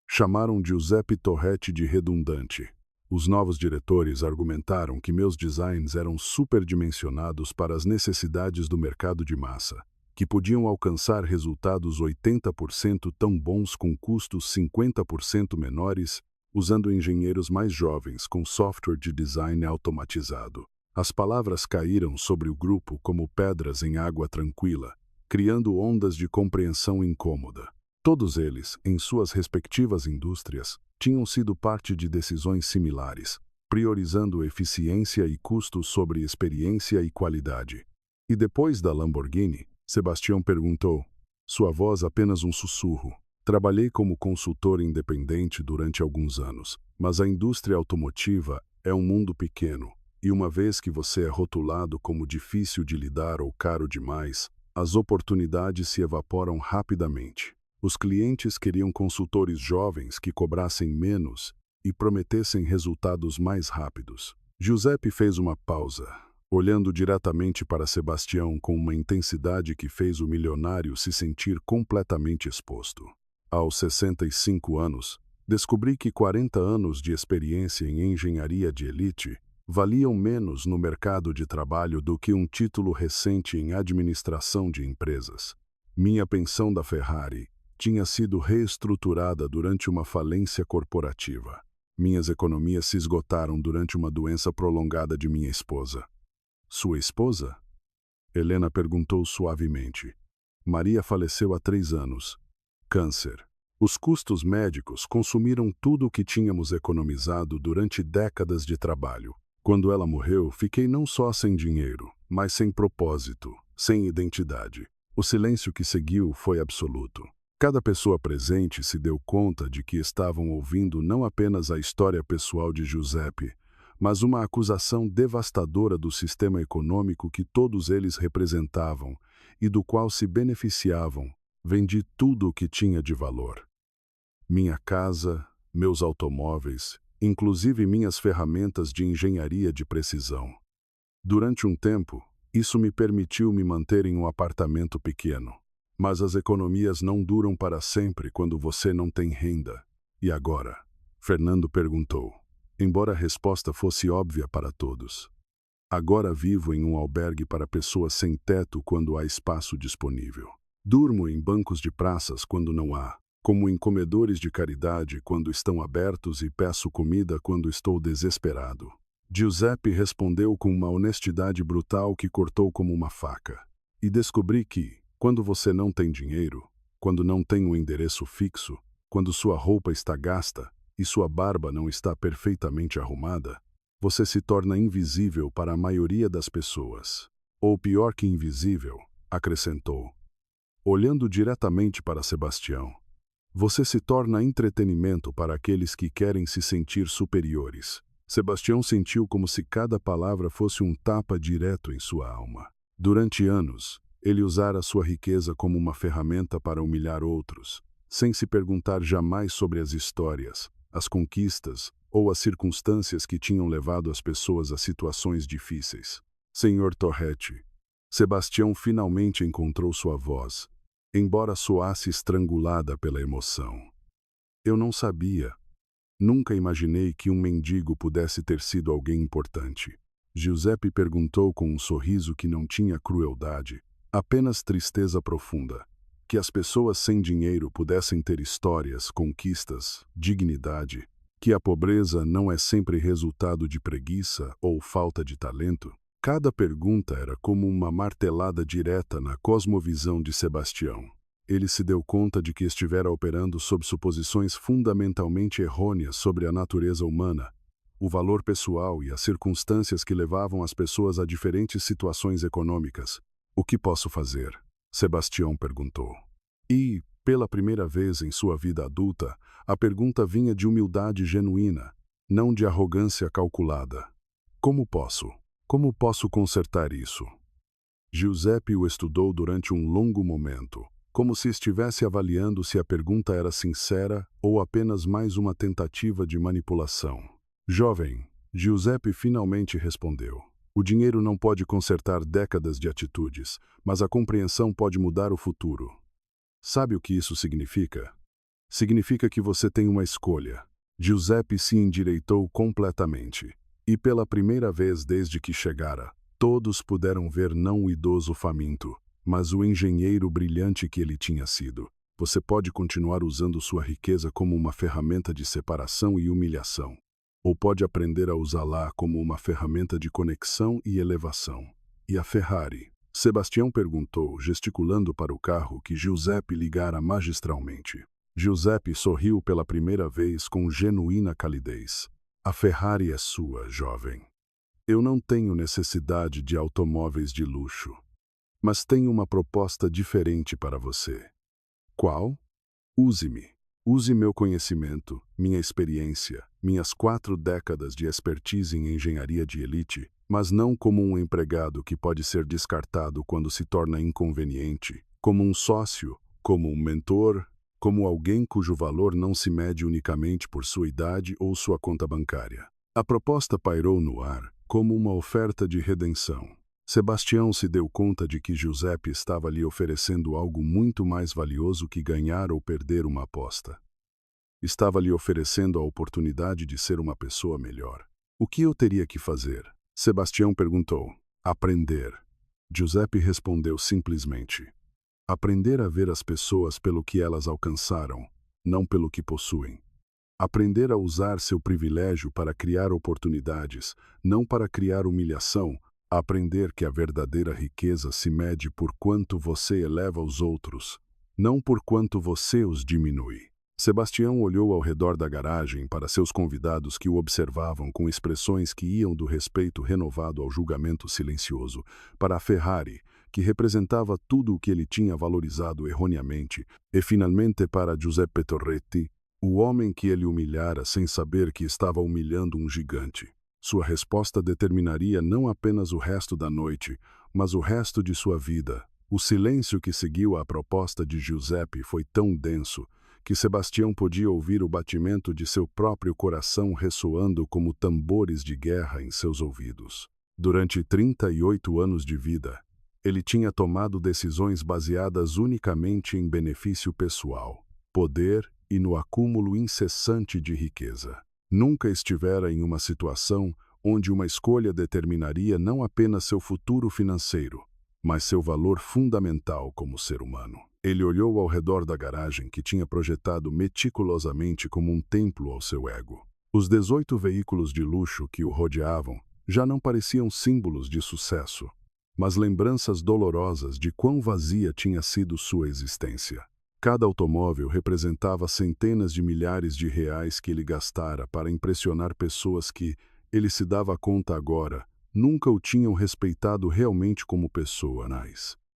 Chamaram Giuseppe Torretti de redundante. Os novos diretores argumentaram que meus designs eram superdimensionados para as necessidades do mercado de massa, que podiam alcançar resultados 80% tão bons com custos 50% menores, usando engenheiros mais jovens com software de design automatizado. As palavras caíram sobre o grupo como pedras em água tranquila, criando ondas de compreensão incômoda. Todos eles, em suas respectivas indústrias, tinham sido parte de decisões similares, priorizando eficiência e custos sobre experiência e qualidade. E depois da Lamborghini, Sebastião perguntou, sua voz apenas um sussurro. Trabalhei como consultor independente durante alguns anos, mas a indústria automotiva é um mundo pequeno, e uma vez que você é rotulado como difícil de lidar ou caro demais, as oportunidades se evaporam rapidamente. Os clientes queriam consultores jovens que cobrassem menos e prometessem resultados mais rápidos. Giuseppe fez uma pausa, olhando diretamente para Sebastião com uma intensidade que fez o milionário se sentir completamente exposto. Aos 65 anos, descobri que 40 anos de experiência em engenharia de elite valiam menos no mercado de trabalho do que um título recente em administração de empresas. Minha pensão da Ferrari tinha sido reestruturada durante uma falência corporativa. Minhas economias se esgotaram durante uma doença prolongada de minha esposa. Sua esposa? Helena perguntou suavemente. Maria faleceu há 3 anos. Câncer. Os custos médicos consumiram tudo o que tínhamos economizado durante décadas de trabalho. Quando ela morreu, fiquei não só sem dinheiro, mas sem propósito, sem identidade. O silêncio que seguiu foi absoluto. Cada pessoa presente se deu conta de que estavam ouvindo não apenas a história pessoal de Giuseppe, mas uma acusação devastadora do sistema econômico que todos eles representavam e do qual se beneficiavam. Vendi tudo o que tinha de valor. Minha casa, meus automóveis, inclusive minhas ferramentas de engenharia de precisão. Durante um tempo, isso me permitiu me manter em um apartamento pequeno. Mas as economias não duram para sempre quando você não tem renda. E agora? Fernando perguntou, embora a resposta fosse óbvia para todos. Agora vivo em um albergue para pessoas sem teto quando há espaço disponível. Durmo em bancos de praças quando não há, como em comedores de caridade quando estão abertos e peço comida quando estou desesperado. Giuseppe respondeu com uma honestidade brutal que cortou como uma faca. E descobri que, quando você não tem dinheiro, quando não tem um endereço fixo, quando sua roupa está gasta e sua barba não está perfeitamente arrumada, você se torna invisível para a maioria das pessoas. Ou pior que invisível, acrescentou, olhando diretamente para Sebastião. Você se torna entretenimento para aqueles que querem se sentir superiores. Sebastião sentiu como se cada palavra fosse um tapa direto em sua alma. Durante anos, ele usara sua riqueza como uma ferramenta para humilhar outros, sem se perguntar jamais sobre as histórias, as conquistas ou as circunstâncias que tinham levado as pessoas a situações difíceis. Senhor Torretti, Sebastião finalmente encontrou sua voz. embora soasse estrangulada pela emoção. Eu não sabia. Nunca imaginei que um mendigo pudesse ter sido alguém importante. Giuseppe perguntou com um sorriso que não tinha crueldade, apenas tristeza profunda. Que as pessoas sem dinheiro pudessem ter histórias, conquistas, dignidade. Que a pobreza não é sempre resultado de preguiça ou falta de talento. Cada pergunta era como uma martelada direta na cosmovisão de Sebastião. Ele se deu conta de que estivera operando sob suposições fundamentalmente errôneas sobre a natureza humana, o valor pessoal e as circunstâncias que levavam as pessoas a diferentes situações econômicas. O que posso fazer? Sebastião perguntou. E, pela primeira vez em sua vida adulta, a pergunta vinha de humildade genuína, não de arrogância calculada. Como posso? Como posso consertar isso? Giuseppe o estudou durante um longo momento, como se estivesse avaliando se a pergunta era sincera ou apenas mais uma tentativa de manipulação. Jovem, Giuseppe finalmente respondeu. O dinheiro não pode consertar décadas de atitudes, mas a compreensão pode mudar o futuro. Sabe o que isso significa? Significa que você tem uma escolha. Giuseppe se endireitou completamente. E pela primeira vez desde que chegara, todos puderam ver não o idoso faminto, mas o engenheiro brilhante que ele tinha sido. Você pode continuar usando sua riqueza como uma ferramenta de separação e humilhação, ou pode aprender a usá-la como uma ferramenta de conexão e elevação. E a Ferrari? Sebastião perguntou, gesticulando para o carro que Giuseppe ligara magistralmente. Giuseppe sorriu pela primeira vez com genuína calidez. A Ferrari é sua, jovem. Eu não tenho necessidade de automóveis de luxo. Mas tenho uma proposta diferente para você. Qual? Use-me. Use meu conhecimento, minha experiência, minhas 4 décadas de expertise em engenharia de elite, mas não como um empregado que pode ser descartado quando se torna inconveniente, como um sócio, como um mentor, como alguém cujo valor não se mede unicamente por sua idade ou sua conta bancária. A proposta pairou no ar como uma oferta de redenção. Sebastião se deu conta de que Giuseppe estava lhe oferecendo algo muito mais valioso que ganhar ou perder uma aposta. Estava lhe oferecendo a oportunidade de ser uma pessoa melhor. O que eu teria que fazer? Sebastião perguntou. Aprender. Giuseppe respondeu simplesmente. Aprender a ver as pessoas pelo que elas alcançaram, não pelo que possuem. Aprender a usar seu privilégio para criar oportunidades, não para criar humilhação. Aprender que a verdadeira riqueza se mede por quanto você eleva os outros, não por quanto você os diminui. Sebastião olhou ao redor da garagem para seus convidados que o observavam com expressões que iam do respeito renovado ao julgamento silencioso, para a Ferrari, que representava tudo o que ele tinha valorizado erroneamente, e finalmente para Giuseppe Torretti, o homem que ele humilhara sem saber que estava humilhando um gigante. Sua resposta determinaria não apenas o resto da noite, mas o resto de sua vida. O silêncio que seguiu à proposta de Giuseppe foi tão denso que Sebastião podia ouvir o batimento de seu próprio coração ressoando como tambores de guerra em seus ouvidos. Durante 38 anos de vida, ele tinha tomado decisões baseadas unicamente em benefício pessoal, poder e no acúmulo incessante de riqueza. Nunca estivera em uma situação onde uma escolha determinaria não apenas seu futuro financeiro, mas seu valor fundamental como ser humano. Ele olhou ao redor da garagem que tinha projetado meticulosamente como um templo ao seu ego. Os 18 veículos de luxo que o rodeavam já não pareciam símbolos de sucesso, mas lembranças dolorosas de quão vazia tinha sido sua existência. Cada automóvel representava centenas de milhares de reais que ele gastara para impressionar pessoas que, ele se dava conta agora, nunca o tinham respeitado realmente como pessoa.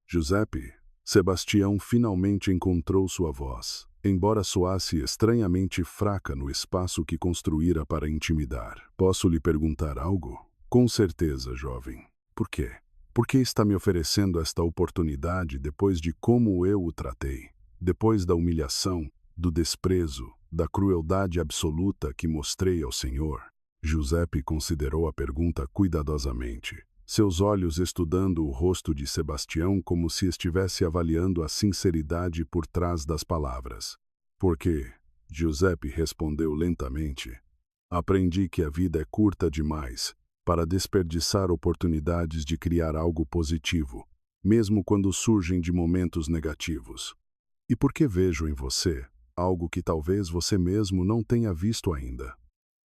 Giuseppe, Sebastião finalmente encontrou sua voz, embora soasse estranhamente fraca no espaço que construíra para intimidar. Posso lhe perguntar algo? Com certeza, jovem. Por quê? Por que está me oferecendo esta oportunidade depois de como eu o tratei? Depois da humilhação, do desprezo, da crueldade absoluta que mostrei ao Senhor? Giuseppe considerou a pergunta cuidadosamente. seus olhos estudando o rosto de Sebastião como se estivesse avaliando a sinceridade por trás das palavras. Porque, Giuseppe respondeu lentamente, aprendi que a vida é curta demais para desperdiçar oportunidades de criar algo positivo, mesmo quando surgem de momentos negativos. E porque vejo em você algo que talvez você mesmo não tenha visto ainda.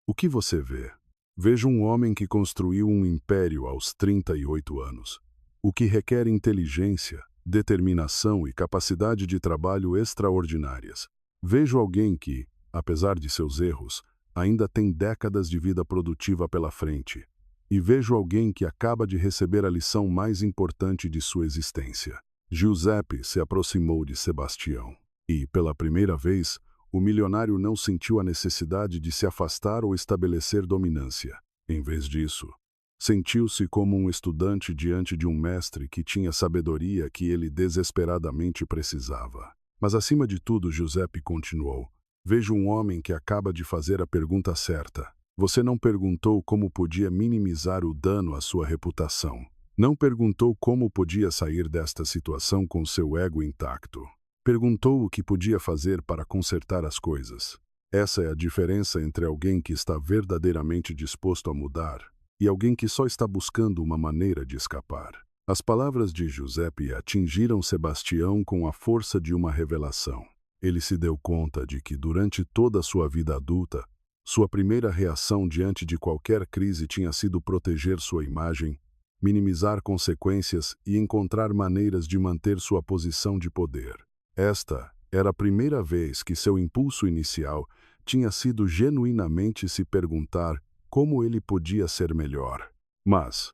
O que você vê? Vejo um homem que construiu um império aos 38 anos, o que requer inteligência, determinação e capacidade de trabalho extraordinárias. Vejo alguém que, apesar de seus erros, ainda tem décadas de vida produtiva pela frente. E vejo alguém que acaba de receber a lição mais importante de sua existência. Giuseppe se aproximou de Sebastião. E, pela primeira vez, o milionário não sentiu a necessidade de se afastar ou estabelecer dominância. Em vez disso, sentiu-se como um estudante diante de um mestre que tinha sabedoria que ele desesperadamente precisava. Mas, acima de tudo, Giuseppe continuou, vejo um homem que acaba de fazer a pergunta certa. Você não perguntou como podia minimizar o dano à sua reputação. Não perguntou como podia sair desta situação com seu ego intacto. Perguntou o que podia fazer para consertar as coisas. Essa é a diferença entre alguém que está verdadeiramente disposto a mudar e alguém que só está buscando uma maneira de escapar. As palavras de Giuseppe atingiram Sebastião com a força de uma revelação. Ele se deu conta de que, durante toda a sua vida adulta, sua primeira reação diante de qualquer crise tinha sido proteger sua imagem, minimizar consequências e encontrar maneiras de manter sua posição de poder. Esta era a primeira vez que seu impulso inicial tinha sido genuinamente se perguntar como ele podia ser melhor. Mas,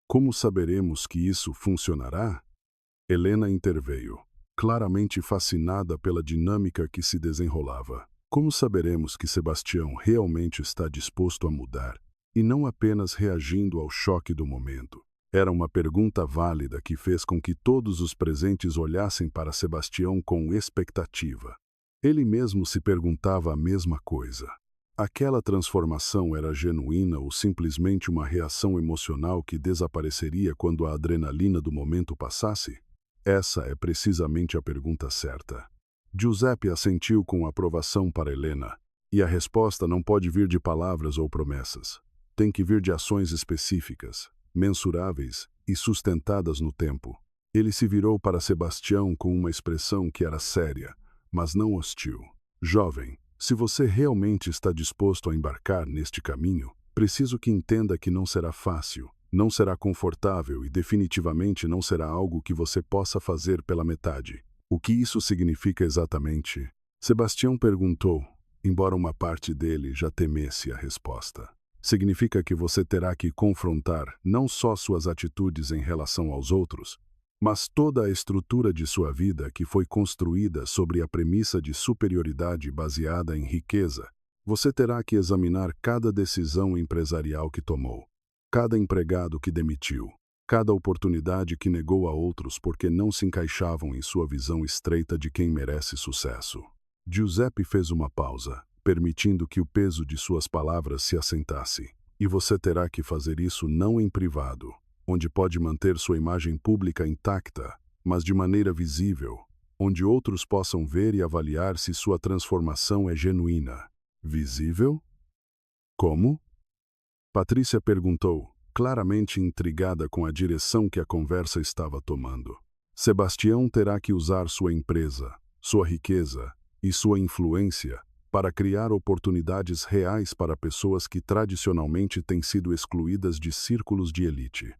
como saberemos que isso funcionará? Helena interveio, claramente fascinada pela dinâmica que se desenrolava. Como saberemos que Sebastião realmente está disposto a mudar e não apenas reagindo ao choque do momento? Era uma pergunta válida que fez com que todos os presentes olhassem para Sebastião com expectativa. Ele mesmo se perguntava a mesma coisa. Aquela transformação era genuína ou simplesmente uma reação emocional que desapareceria quando a adrenalina do momento passasse? Essa é precisamente a pergunta certa. Giuseppe assentiu com aprovação para Helena, e a resposta não pode vir de palavras ou promessas. Tem que vir de ações específicas, mensuráveis e sustentadas no tempo. Ele se virou para Sebastião com uma expressão que era séria, mas não hostil. Jovem, se você realmente está disposto a embarcar neste caminho, preciso que entenda que não será fácil, não será confortável e definitivamente não será algo que você possa fazer pela metade. O que isso significa exatamente? Sebastião perguntou, embora uma parte dele já temesse a resposta. Significa que você terá que confrontar não só suas atitudes em relação aos outros, mas toda a estrutura de sua vida que foi construída sobre a premissa de superioridade baseada em riqueza. Você terá que examinar cada decisão empresarial que tomou, cada empregado que demitiu, cada oportunidade que negou a outros porque não se encaixavam em sua visão estreita de quem merece sucesso. Giuseppe fez uma pausa, permitindo que o peso de suas palavras se assentasse. E você terá que fazer isso não em privado, onde pode manter sua imagem pública intacta, mas de maneira visível, onde outros possam ver e avaliar se sua transformação é genuína. Visível? Como? Patrícia perguntou, claramente intrigada com a direção que a conversa estava tomando. Sebastião terá que usar sua empresa, sua riqueza e sua influência para criar oportunidades reais para pessoas que tradicionalmente têm sido excluídas de círculos de elite.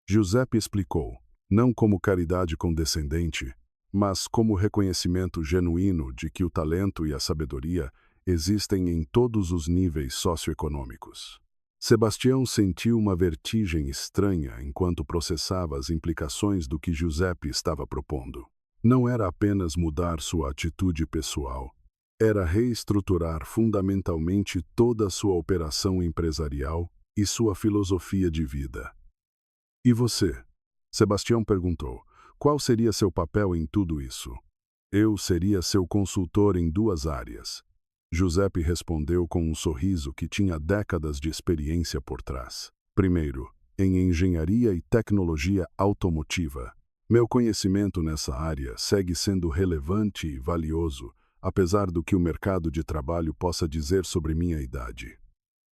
Giuseppe explicou, não como caridade condescendente, mas como reconhecimento genuíno de que o talento e a sabedoria existem em todos os níveis socioeconômicos. Sebastião sentiu uma vertigem estranha enquanto processava as implicações do que Giuseppe estava propondo. Não era apenas mudar sua atitude pessoal, era reestruturar fundamentalmente toda a sua operação empresarial e sua filosofia de vida. E você? Sebastião perguntou. Qual seria seu papel em tudo isso? Eu seria seu consultor em 2 áreas. Giuseppe respondeu com um sorriso que tinha décadas de experiência por trás. Primeiro, em engenharia e tecnologia automotiva. Meu conhecimento nessa área segue sendo relevante e valioso, apesar do que o mercado de trabalho possa dizer sobre minha idade.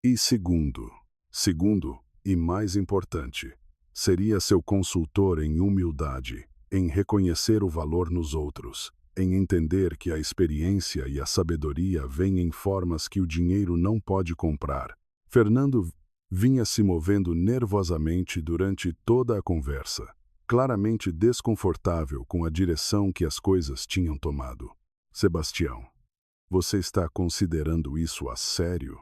E segundo e mais importante, seria seu consultor em humildade, em reconhecer o valor nos outros, em entender que a experiência e a sabedoria vêm em formas que o dinheiro não pode comprar. Fernando vinha se movendo nervosamente durante toda a conversa, claramente desconfortável com a direção que as coisas tinham tomado. Sebastião, você está considerando isso a sério?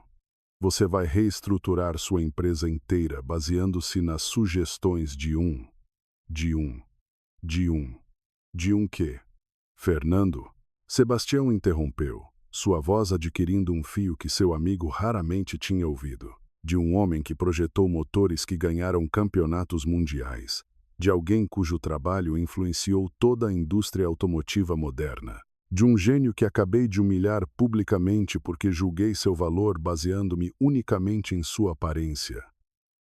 Você vai reestruturar sua empresa inteira baseando-se nas sugestões de um quê? Fernando? Sebastião interrompeu, sua voz adquirindo um fio que seu amigo raramente tinha ouvido. De um homem que projetou motores que ganharam campeonatos mundiais. De alguém cujo trabalho influenciou toda a indústria automotiva moderna. De um gênio que acabei de humilhar publicamente porque julguei seu valor baseando-me unicamente em sua aparência.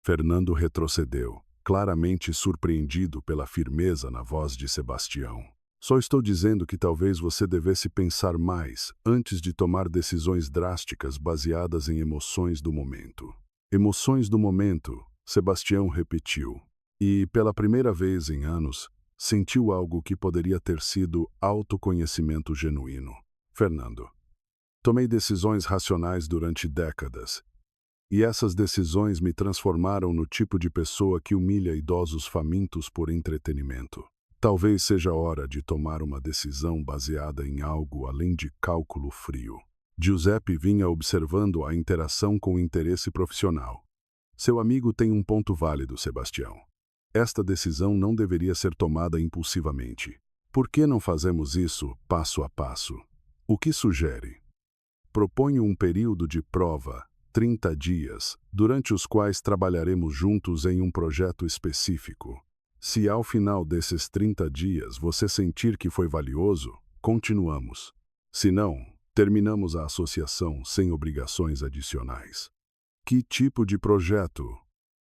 Fernando retrocedeu, claramente surpreendido pela firmeza na voz de Sebastião. Só estou dizendo que talvez você devesse pensar mais antes de tomar decisões drásticas baseadas em emoções do momento. Emoções do momento, Sebastião repetiu. E, pela primeira vez em anos, sentiu algo que poderia ter sido autoconhecimento genuíno. Fernando. Tomei decisões racionais durante décadas. E essas decisões me transformaram no tipo de pessoa que humilha idosos famintos por entretenimento. Talvez seja hora de tomar uma decisão baseada em algo além de cálculo frio. Giuseppe vinha observando a interação com interesse profissional. Seu amigo tem um ponto válido, Sebastião. Esta decisão não deveria ser tomada impulsivamente. Por que não fazemos isso passo a passo? O que sugere? Proponho um período de prova, 30 dias, durante os quais trabalharemos juntos em um projeto específico. Se ao final desses 30 dias você sentir que foi valioso, continuamos. Se não, terminamos a associação sem obrigações adicionais. Que tipo de projeto?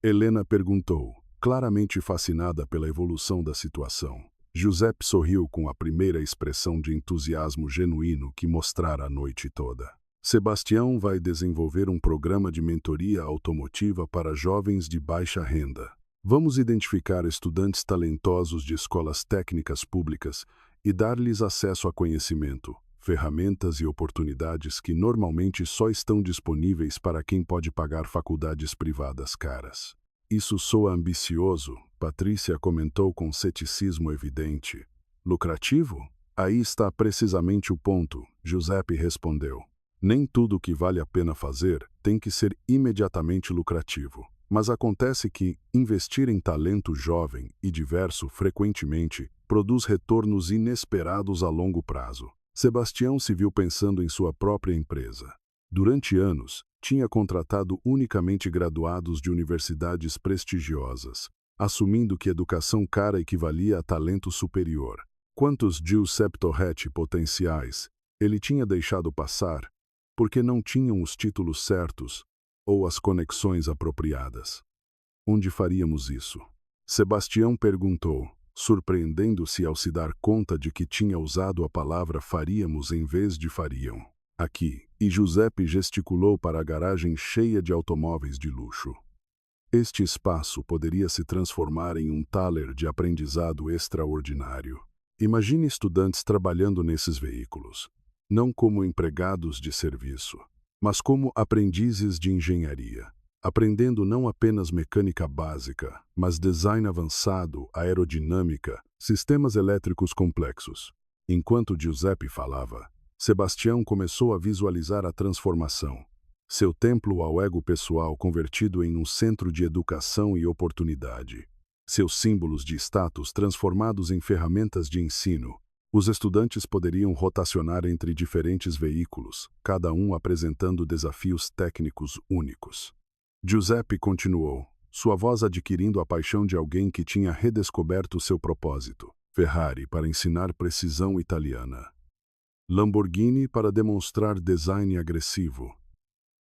Helena perguntou, claramente fascinada pela evolução da situação. Giuseppe sorriu com a primeira expressão de entusiasmo genuíno que mostrara a noite toda. Sebastião vai desenvolver um programa de mentoria automotiva para jovens de baixa renda. Vamos identificar estudantes talentosos de escolas técnicas públicas e dar-lhes acesso a conhecimento, ferramentas e oportunidades que normalmente só estão disponíveis para quem pode pagar faculdades privadas caras. Isso soa ambicioso, Patrícia comentou com ceticismo evidente. Lucrativo? Aí está precisamente o ponto, Giuseppe respondeu. Nem tudo o que vale a pena fazer tem que ser imediatamente lucrativo. Mas acontece que investir em talento jovem e diverso frequentemente produz retornos inesperados a longo prazo. Sebastião se viu pensando em sua própria empresa. Durante anos, tinha contratado unicamente graduados de universidades prestigiosas, assumindo que educação cara equivalia a talento superior. Quantos Giuseppe Torretti potenciais ele tinha deixado passar porque não tinham os títulos certos ou as conexões apropriadas? Onde faríamos isso? Sebastião perguntou, surpreendendo-se ao se dar conta de que tinha usado a palavra faríamos em vez de fariam. Aqui, e Giuseppe gesticulou para a garagem cheia de automóveis de luxo. Este espaço poderia se transformar em um taller de aprendizado extraordinário. Imagine estudantes trabalhando nesses veículos, não como empregados de serviço, mas como aprendizes de engenharia, aprendendo não apenas mecânica básica, mas design avançado, aerodinâmica, sistemas elétricos complexos. Enquanto Giuseppe falava, Sebastião começou a visualizar a transformação. Seu templo ao ego pessoal convertido em um centro de educação e oportunidade. Seus símbolos de status transformados em ferramentas de ensino. Os estudantes poderiam rotacionar entre diferentes veículos, cada um apresentando desafios técnicos únicos. Giuseppe continuou, sua voz adquirindo a paixão de alguém que tinha redescoberto seu propósito. Ferrari para ensinar precisão italiana. Lamborghini para demonstrar design agressivo.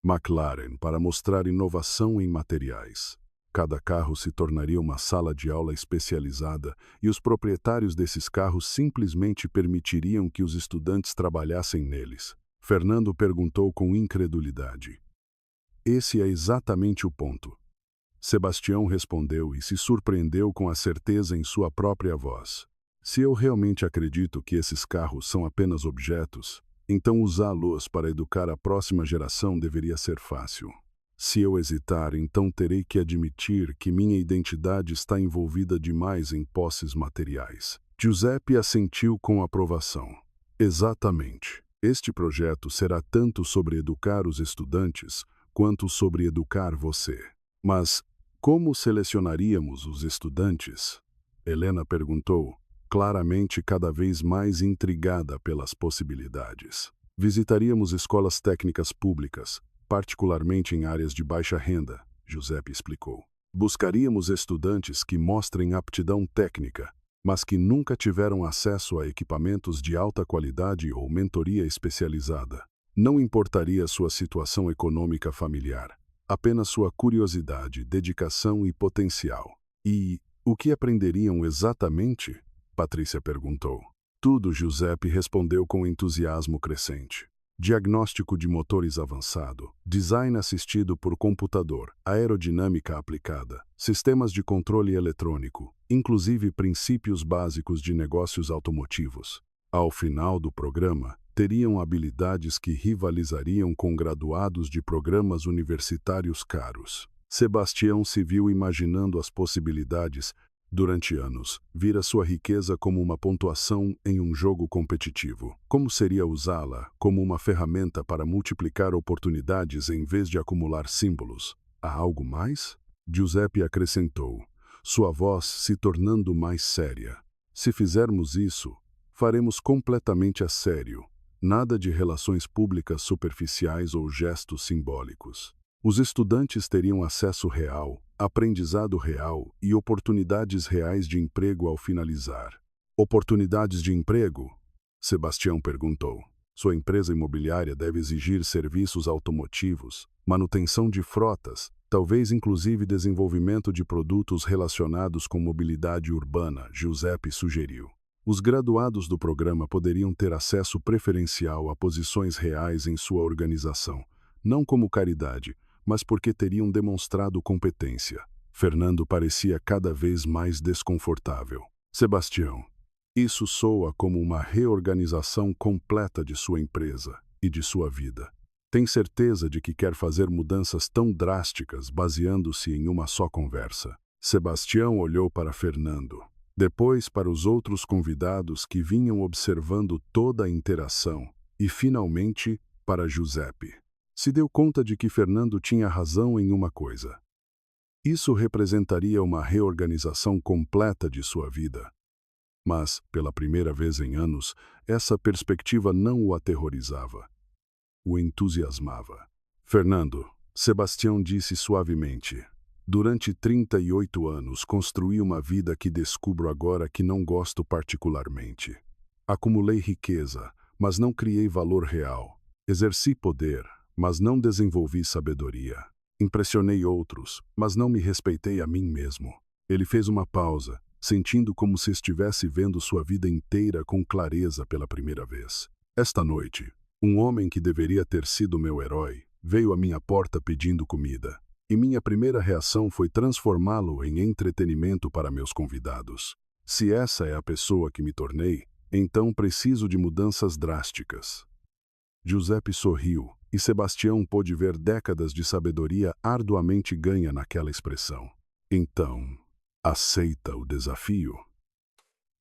McLaren para mostrar inovação em materiais. Cada carro se tornaria uma sala de aula especializada e os proprietários desses carros simplesmente permitiriam que os estudantes trabalhassem neles. Fernando perguntou com incredulidade. Esse é exatamente o ponto. Sebastião respondeu e se surpreendeu com a certeza em sua própria voz. Se eu realmente acredito que esses carros são apenas objetos, então usá-los para educar a próxima geração deveria ser fácil. Se eu hesitar, então terei que admitir que minha identidade está envolvida demais em posses materiais. Giuseppe assentiu com aprovação. Exatamente. Este projeto será tanto sobre educar os estudantes, quanto sobre educar você. Mas como selecionaríamos os estudantes? Helena perguntou, claramente cada vez mais intrigada pelas possibilidades. Visitaríamos escolas técnicas públicas, particularmente em áreas de baixa renda, Giuseppe explicou. Buscaríamos estudantes que mostrem aptidão técnica, mas que nunca tiveram acesso a equipamentos de alta qualidade ou mentoria especializada. Não importaria sua situação econômica familiar, apenas sua curiosidade, dedicação e potencial. E o que aprenderiam exatamente? Patrícia perguntou. Tudo, Giuseppe respondeu com entusiasmo crescente. Diagnóstico de motores avançado, design assistido por computador, aerodinâmica aplicada, sistemas de controle eletrônico, inclusive princípios básicos de negócios automotivos. Ao final do programa, teriam habilidades que rivalizariam com graduados de programas universitários caros. Sebastião se viu imaginando as possibilidades. Durante anos, vira sua riqueza como uma pontuação em um jogo competitivo. Como seria usá-la como uma ferramenta para multiplicar oportunidades em vez de acumular símbolos? Há algo mais? Giuseppe acrescentou, sua voz se tornando mais séria. Se fizermos isso, faremos completamente a sério. Nada de relações públicas superficiais ou gestos simbólicos. Os estudantes teriam acesso real, aprendizado real e oportunidades reais de emprego ao finalizar. Oportunidades de emprego? Sebastião perguntou. Sua empresa imobiliária deve exigir serviços automotivos, manutenção de frotas, talvez inclusive desenvolvimento de produtos relacionados com mobilidade urbana, Giuseppe sugeriu. Os graduados do programa poderiam ter acesso preferencial a posições reais em sua organização, não como caridade, mas porque teriam demonstrado competência. Fernando parecia cada vez mais desconfortável. Sebastião, isso soa como uma reorganização completa de sua empresa e de sua vida. Tem certeza de que quer fazer mudanças tão drásticas baseando-se em uma só conversa? Sebastião olhou para Fernando, depois para os outros convidados que vinham observando toda a interação e, finalmente, para Giuseppe. Se deu conta de que Fernando tinha razão em uma coisa. Isso representaria uma reorganização completa de sua vida. Mas, pela primeira vez em anos, essa perspectiva não o aterrorizava. O entusiasmava. Fernando, Sebastião disse suavemente, durante 38 anos construí uma vida que descubro agora que não gosto particularmente. Acumulei riqueza, mas não criei valor real. Exerci poder, mas não desenvolvi sabedoria. Impressionei outros, mas não me respeitei a mim mesmo. Ele fez uma pausa, sentindo como se estivesse vendo sua vida inteira com clareza pela primeira vez. Esta noite, um homem que deveria ter sido meu herói, veio à minha porta pedindo comida, e minha primeira reação foi transformá-lo em entretenimento para meus convidados. Se essa é a pessoa que me tornei, então preciso de mudanças drásticas. Giuseppe sorriu, e Sebastião pôde ver décadas de sabedoria arduamente ganha naquela expressão. Então, aceita o desafio?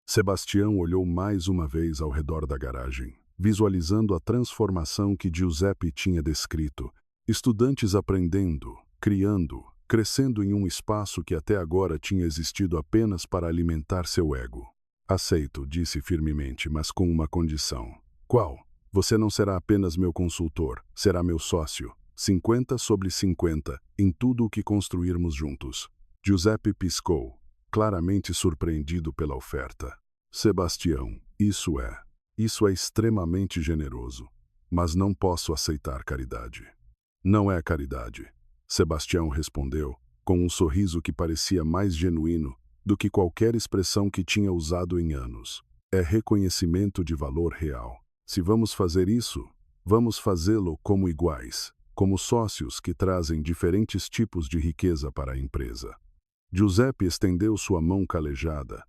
Sebastião olhou mais uma vez ao redor da garagem, visualizando a transformação que Giuseppe tinha descrito. Estudantes aprendendo, criando, crescendo em um espaço que até agora tinha existido apenas para alimentar seu ego. Aceito, disse firmemente, mas com uma condição. Qual? Você não será apenas meu consultor, será meu sócio. 50/50, em tudo o que construirmos juntos. Giuseppe piscou, claramente surpreendido pela oferta. Sebastião, isso é extremamente generoso, mas não posso aceitar caridade. Não é caridade, Sebastião respondeu, com um sorriso que parecia mais genuíno do que qualquer expressão que tinha usado em anos. É reconhecimento de valor real. Se vamos fazer isso, vamos fazê-lo como iguais, como sócios que trazem diferentes tipos de riqueza para a empresa. Giuseppe estendeu sua mão calejada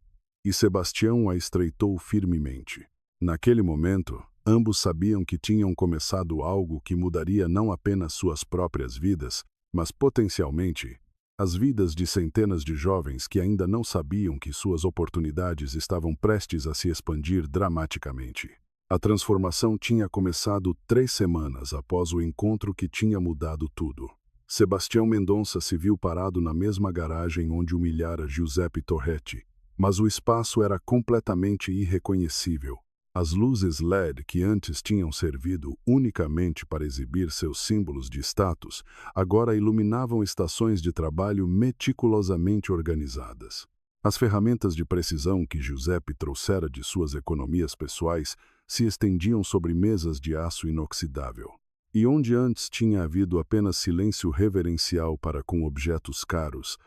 e Sebastião a estreitou firmemente. Naquele momento, ambos sabiam que tinham começado algo que mudaria não apenas suas próprias vidas, mas potencialmente as vidas de centenas de jovens que ainda não sabiam que suas oportunidades estavam prestes a se expandir dramaticamente. A transformação tinha começado 3 semanas após o encontro que tinha mudado tudo. Sebastião Mendonça se viu parado na mesma garagem onde humilhara Giuseppe Torretti, mas o espaço era completamente irreconhecível. As luzes LED que antes tinham servido unicamente para exibir seus símbolos de status, agora iluminavam estações de trabalho meticulosamente organizadas. As ferramentas de precisão que Giuseppe trouxera de suas economias pessoais se estendiam sobre mesas de aço inoxidável. E onde antes tinha havido apenas silêncio reverencial para com objetos caros,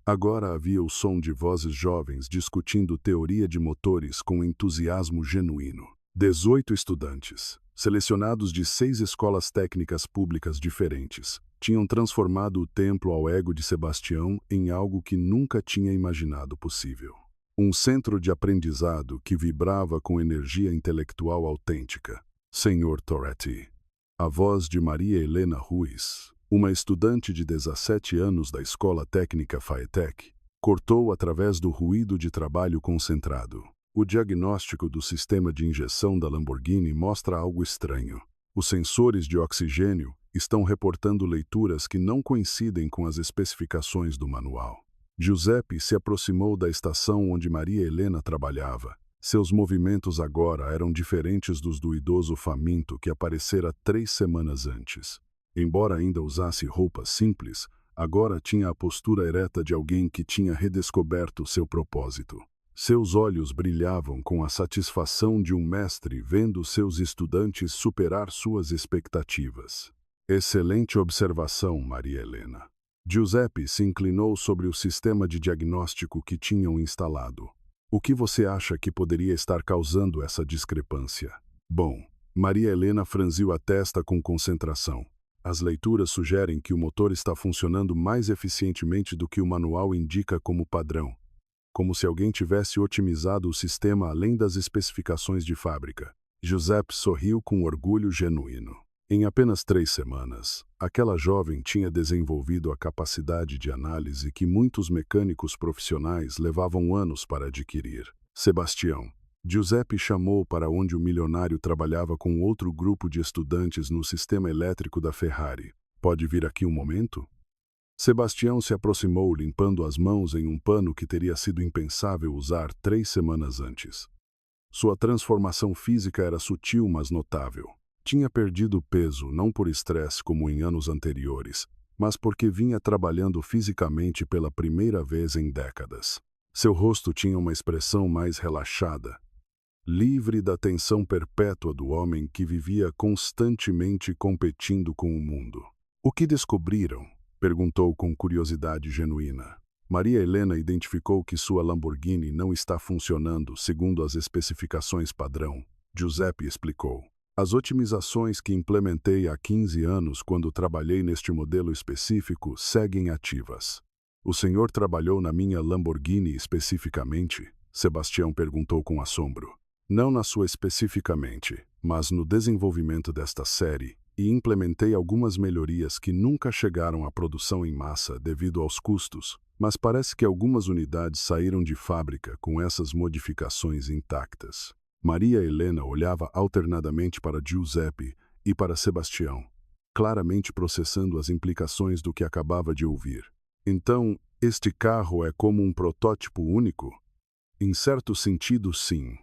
agora havia o som de vozes jovens discutindo teoria de motores com entusiasmo genuíno. 18 estudantes, selecionados de 6 escolas técnicas públicas diferentes, tinham transformado o templo ao ego de Sebastião em algo que nunca tinha imaginado possível. Um centro de aprendizado que vibrava com energia intelectual autêntica. Senhor Torretti. A voz de Maria Helena Ruiz, uma estudante de 17 anos da Escola Técnica FAETEC, cortou através do ruído de trabalho concentrado. O diagnóstico do sistema de injeção da Lamborghini mostra algo estranho. Os sensores de oxigênio estão reportando leituras que não coincidem com as especificações do manual. Giuseppe se aproximou da estação onde Maria Helena trabalhava. Seus movimentos agora eram diferentes dos do idoso faminto que aparecera 3 semanas antes. Embora ainda usasse roupas simples, agora tinha a postura ereta de alguém que tinha redescoberto seu propósito. Seus olhos brilhavam com a satisfação de um mestre vendo seus estudantes superar suas expectativas. Excelente observação, Maria Helena. Giuseppe se inclinou sobre o sistema de diagnóstico que tinham instalado. O que você acha que poderia estar causando essa discrepância? Bom, Maria Helena franziu a testa com concentração. As leituras sugerem que o motor está funcionando mais eficientemente do que o manual indica como padrão, como se alguém tivesse otimizado o sistema além das especificações de fábrica. Giuseppe sorriu com orgulho genuíno. Em apenas 3 semanas, aquela jovem tinha desenvolvido a capacidade de análise que muitos mecânicos profissionais levavam anos para adquirir. Sebastião. Giuseppe chamou para onde o milionário trabalhava com outro grupo de estudantes no sistema elétrico da Ferrari. Pode vir aqui um momento? Sebastião se aproximou limpando as mãos em um pano que teria sido impensável usar 3 semanas antes. Sua transformação física era sutil, mas notável. Tinha perdido peso não por estresse como em anos anteriores, mas porque vinha trabalhando fisicamente pela primeira vez em décadas. Seu rosto tinha uma expressão mais relaxada, livre da tensão perpétua do homem que vivia constantemente competindo com o mundo. O que descobriram? Perguntou com curiosidade genuína. Maria Helena identificou que sua Lamborghini não está funcionando segundo as especificações padrão. Giuseppe explicou. As otimizações que implementei há 15 anos quando trabalhei neste modelo específico seguem ativas. O senhor trabalhou na minha Lamborghini especificamente? Sebastião perguntou com assombro. Não na sua especificamente, mas no desenvolvimento desta série, e implementei algumas melhorias que nunca chegaram à produção em massa devido aos custos, mas parece que algumas unidades saíram de fábrica com essas modificações intactas. Maria Helena olhava alternadamente para Giuseppe e para Sebastião, claramente processando as implicações do que acabava de ouvir. Então, este carro é como um protótipo único? Em certo sentido, sim.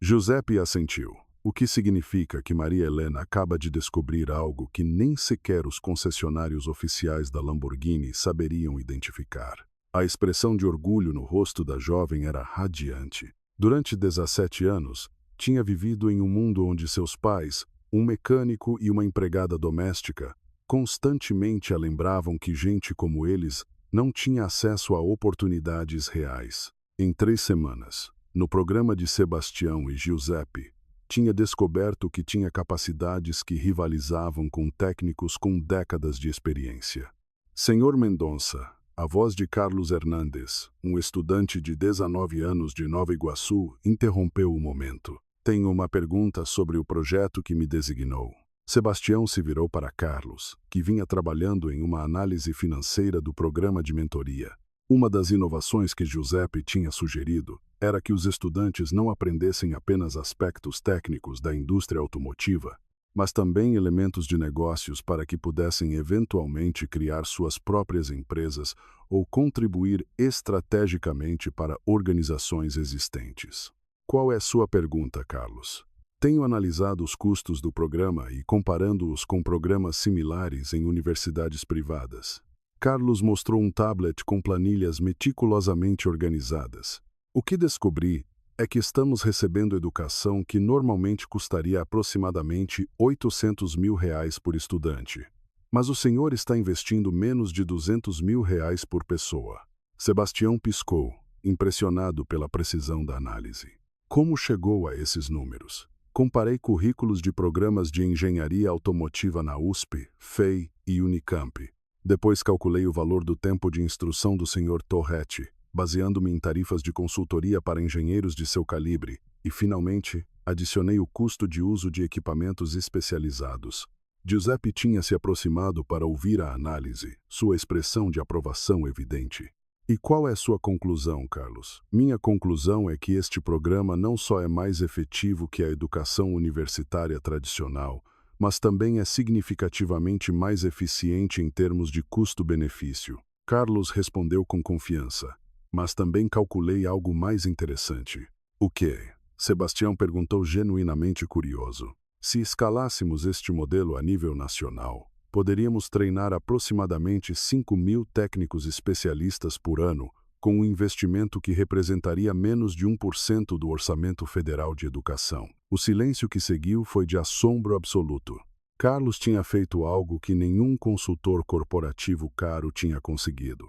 Giuseppe assentiu, o que significa que Maria Helena acaba de descobrir algo que nem sequer os concessionários oficiais da Lamborghini saberiam identificar. A expressão de orgulho no rosto da jovem era radiante. Durante 17 anos, tinha vivido em um mundo onde seus pais, um mecânico e uma empregada doméstica, constantemente a lembravam que gente como eles não tinha acesso a oportunidades reais. Em 3 semanas, no programa de Sebastião e Giuseppe, tinha descoberto que tinha capacidades que rivalizavam com técnicos com décadas de experiência. Senhor Mendonça, a voz de Carlos Hernandes, um estudante de 19 anos de Nova Iguaçu, interrompeu o momento. Tenho uma pergunta sobre o projeto que me designou. Sebastião se virou para Carlos, que vinha trabalhando em uma análise financeira do programa de mentoria. Uma das inovações que Giuseppe tinha sugerido era que os estudantes não aprendessem apenas aspectos técnicos da indústria automotiva, mas também elementos de negócios para que pudessem eventualmente criar suas próprias empresas ou contribuir estrategicamente para organizações existentes. Qual é sua pergunta, Carlos? Tenho analisado os custos do programa e comparando-os com programas similares em universidades privadas. Carlos mostrou um tablet com planilhas meticulosamente organizadas. O que descobri é que estamos recebendo educação que normalmente custaria aproximadamente R$ 800 mil por estudante. Mas o senhor está investindo menos de R$ 200 mil por pessoa. Sebastião piscou, impressionado pela precisão da análise. Como chegou a esses números? Comparei currículos de programas de engenharia automotiva na USP, FEI e Unicamp. Depois calculei o valor do tempo de instrução do Sr. Torretti, baseando-me em tarifas de consultoria para engenheiros de seu calibre, e, finalmente, adicionei o custo de uso de equipamentos especializados. Giuseppe tinha se aproximado para ouvir a análise, sua expressão de aprovação evidente. E qual é sua conclusão, Carlos? Minha conclusão é que este programa não só é mais efetivo que a educação universitária tradicional, mas também é significativamente mais eficiente em termos de custo-benefício. Carlos respondeu com confiança, mas também calculei algo mais interessante. O quê? Sebastião perguntou genuinamente curioso. Se escalássemos este modelo a nível nacional, poderíamos treinar aproximadamente 5.000 técnicos especialistas por ano, com um investimento que representaria menos de 1% do orçamento federal de educação. O silêncio que seguiu foi de assombro absoluto. Carlos tinha feito algo que nenhum consultor corporativo caro tinha conseguido.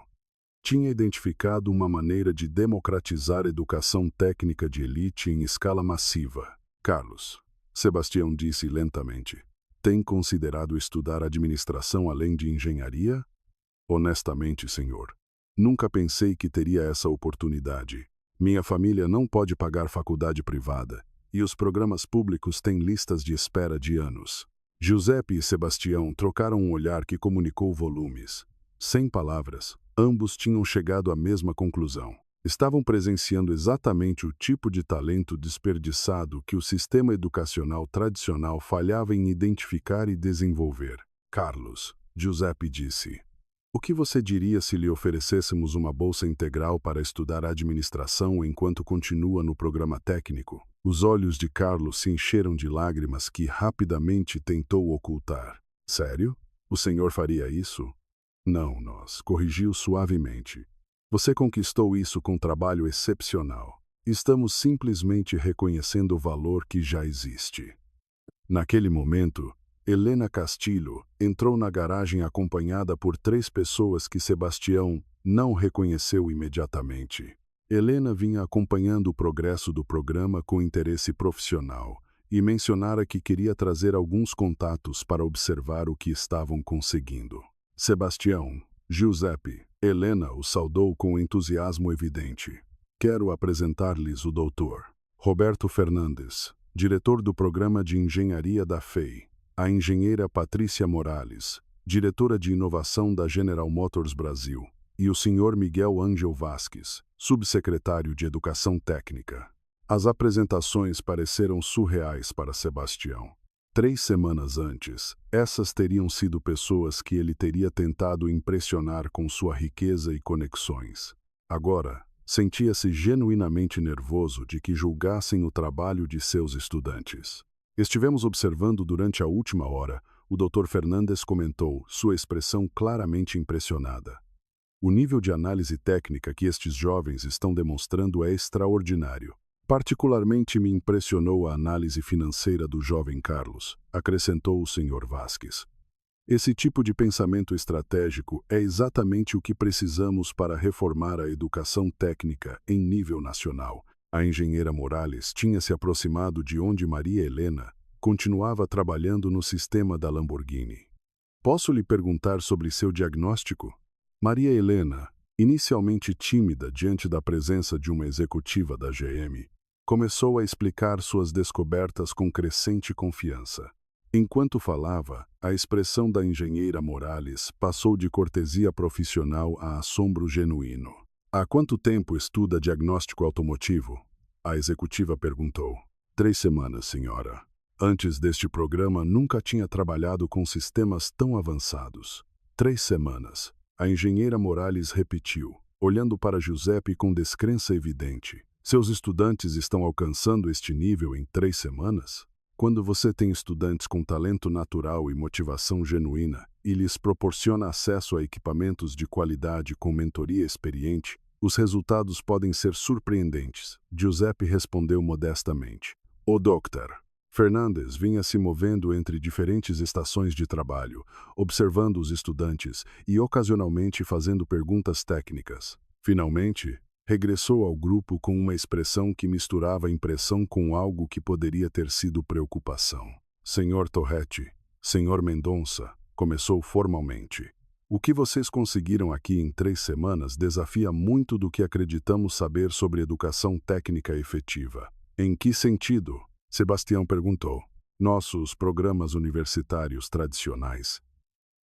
Tinha identificado uma maneira de democratizar a educação técnica de elite em escala massiva. Carlos, Sebastião disse lentamente, tem considerado estudar administração além de engenharia? Honestamente, senhor, nunca pensei que teria essa oportunidade. Minha família não pode pagar faculdade privada, e os programas públicos têm listas de espera de anos. Giuseppe e Sebastião trocaram um olhar que comunicou volumes. Sem palavras, ambos tinham chegado à mesma conclusão. Estavam presenciando exatamente o tipo de talento desperdiçado que o sistema educacional tradicional falhava em identificar e desenvolver. Carlos, Giuseppe disse, o que você diria se lhe oferecêssemos uma bolsa integral para estudar administração enquanto continua no programa técnico? Os olhos de Carlos se encheram de lágrimas que rapidamente tentou ocultar. Sério? O senhor faria isso? Não, corrigiu suavemente. Você conquistou isso com trabalho excepcional. Estamos simplesmente reconhecendo o valor que já existe. Naquele momento, Helena Castilho entrou na garagem acompanhada por 3 pessoas que Sebastião não reconheceu imediatamente. Helena vinha acompanhando o progresso do programa com interesse profissional e mencionara que queria trazer alguns contatos para observar o que estavam conseguindo. Sebastião, Giuseppe, Helena o saudou com entusiasmo evidente. Quero apresentar-lhes o Dr. Roberto Fernandes, diretor do programa de engenharia da FEI, a engenheira Patrícia Morales, diretora de inovação da General Motors Brasil, e o Sr. Miguel Ângel Vasques, subsecretário de Educação Técnica. As apresentações pareceram surreais para Sebastião. 3 semanas antes, essas teriam sido pessoas que ele teria tentado impressionar com sua riqueza e conexões. Agora, sentia-se genuinamente nervoso de que julgassem o trabalho de seus estudantes. Estivemos observando durante a última hora, o Dr. Fernandes comentou, sua expressão claramente impressionada. O nível de análise técnica que estes jovens estão demonstrando é extraordinário. Particularmente me impressionou a análise financeira do jovem Carlos, acrescentou o Sr. Vasques. Esse tipo de pensamento estratégico é exatamente o que precisamos para reformar a educação técnica em nível nacional. A engenheira Morales tinha se aproximado de onde Maria Helena continuava trabalhando no sistema da Lamborghini. Posso lhe perguntar sobre seu diagnóstico? Maria Helena, inicialmente tímida diante da presença de uma executiva da GM, começou a explicar suas descobertas com crescente confiança. Enquanto falava, a expressão da engenheira Morales passou de cortesia profissional a assombro genuíno. Há quanto tempo estuda diagnóstico automotivo? A executiva perguntou. 3 semanas, senhora. Antes deste programa, nunca tinha trabalhado com sistemas tão avançados. 3 semanas. A engenheira Morales repetiu, olhando para Giuseppe com descrença evidente. Seus estudantes estão alcançando este nível em 3 semanas? Quando você tem estudantes com talento natural e motivação genuína e lhes proporciona acesso a equipamentos de qualidade com mentoria experiente, os resultados podem ser surpreendentes. Giuseppe respondeu modestamente. O Dr. Fernandes vinha se movendo entre diferentes estações de trabalho, observando os estudantes e ocasionalmente fazendo perguntas técnicas. Finalmente, regressou ao grupo com uma expressão que misturava impressão com algo que poderia ter sido preocupação. Senhor Torretti, Senhor Mendonça, começou formalmente. O que vocês conseguiram aqui em 3 semanas desafia muito do que acreditamos saber sobre educação técnica efetiva. Em que sentido? Sebastião perguntou. Nossos programas universitários tradicionais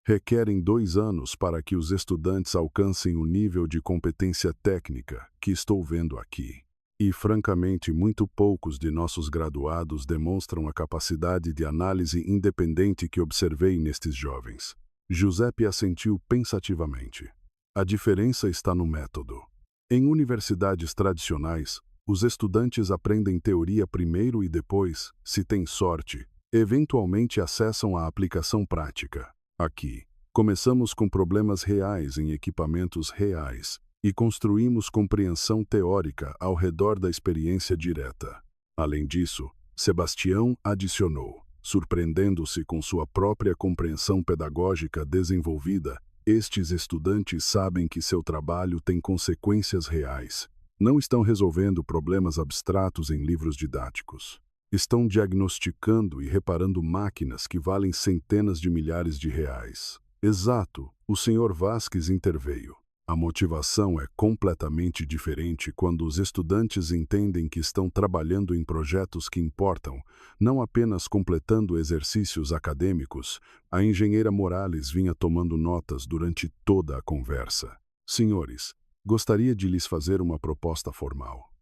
requerem 2 anos para que os estudantes alcancem o nível de competência técnica que estou vendo aqui. E, francamente, muito poucos de nossos graduados demonstram a capacidade de análise independente que observei nestes jovens. Giuseppe assentiu pensativamente. A diferença está no método. Em universidades tradicionais, os estudantes aprendem teoria primeiro e depois, se têm sorte, eventualmente acessam a aplicação prática. Aqui, começamos com problemas reais em equipamentos reais e construímos compreensão teórica ao redor da experiência direta. Além disso, Sebastião adicionou, surpreendendo-se com sua própria compreensão pedagógica desenvolvida, estes estudantes sabem que seu trabalho tem consequências reais. Não estão resolvendo problemas abstratos em livros didáticos. Estão diagnosticando e reparando máquinas que valem centenas de milhares de reais. Exato, o Sr. Vasques interveio. A motivação é completamente diferente quando os estudantes entendem que estão trabalhando em projetos que importam, não apenas completando exercícios acadêmicos. A engenheira Morales vinha tomando notas durante toda a conversa. Senhores, gostaria de lhes fazer uma proposta formal.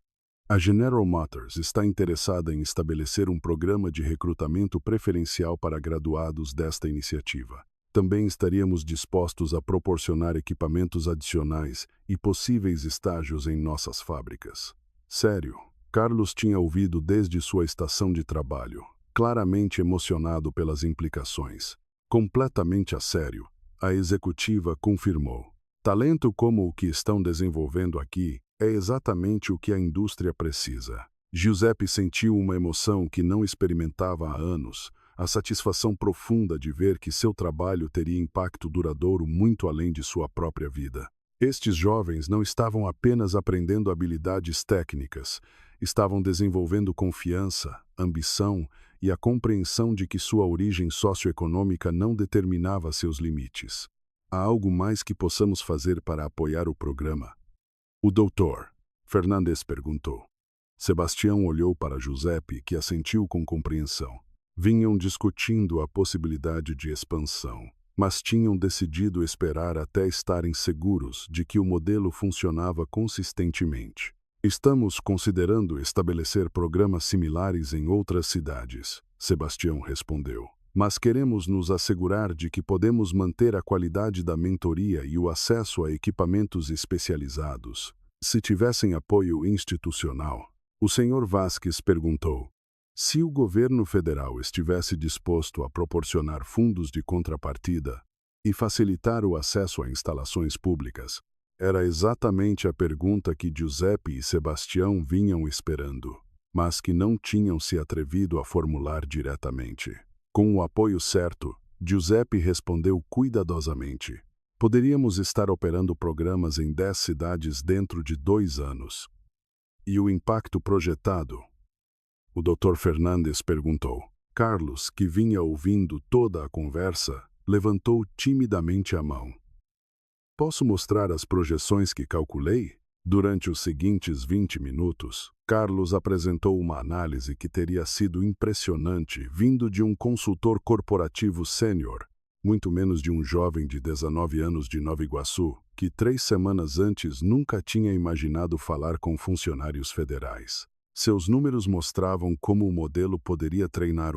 A General Motors está interessada em estabelecer um programa de recrutamento preferencial para graduados desta iniciativa. Também estaríamos dispostos a proporcionar equipamentos adicionais e possíveis estágios em nossas fábricas. Sério, Carlos tinha ouvido desde sua estação de trabalho, claramente emocionado pelas implicações. Completamente a sério, a executiva confirmou. Talento como o que estão desenvolvendo aqui é exatamente o que a indústria precisa. Giuseppe sentiu uma emoção que não experimentava há anos, a satisfação profunda de ver que seu trabalho teria impacto duradouro muito além de sua própria vida. Estes jovens não estavam apenas aprendendo habilidades técnicas, estavam desenvolvendo confiança, ambição e a compreensão de que sua origem socioeconômica não determinava seus limites. Há algo mais que possamos fazer para apoiar o programa? O doutor Fernandes perguntou. Sebastião olhou para Giuseppe, que assentiu com compreensão. Vinham discutindo a possibilidade de expansão, mas tinham decidido esperar até estarem seguros de que o modelo funcionava consistentemente. Estamos considerando estabelecer programas similares em outras cidades, Sebastião respondeu. Mas queremos nos assegurar de que podemos manter a qualidade da mentoria e o acesso a equipamentos especializados. Se tivessem apoio institucional, o Sr. Vasques perguntou. Se o governo federal estivesse disposto a proporcionar fundos de contrapartida e facilitar o acesso a instalações públicas, era exatamente a pergunta que Giuseppe e Sebastião vinham esperando, mas que não tinham se atrevido a formular diretamente. Com o apoio certo, Giuseppe respondeu cuidadosamente. Poderíamos estar operando programas em 10 cidades dentro de 2 anos. E o impacto projetado? O Dr. Fernandes perguntou. Carlos, que vinha ouvindo toda a conversa, levantou timidamente a mão. Posso mostrar as projeções que calculei? Durante os seguintes 20 minutos, Carlos apresentou uma análise que teria sido impressionante vindo de um consultor corporativo sênior, muito menos de um jovem de 19 anos de Nova Iguaçu, que 3 semanas antes nunca tinha imaginado falar com funcionários federais. Seus números mostravam como o modelo poderia treinar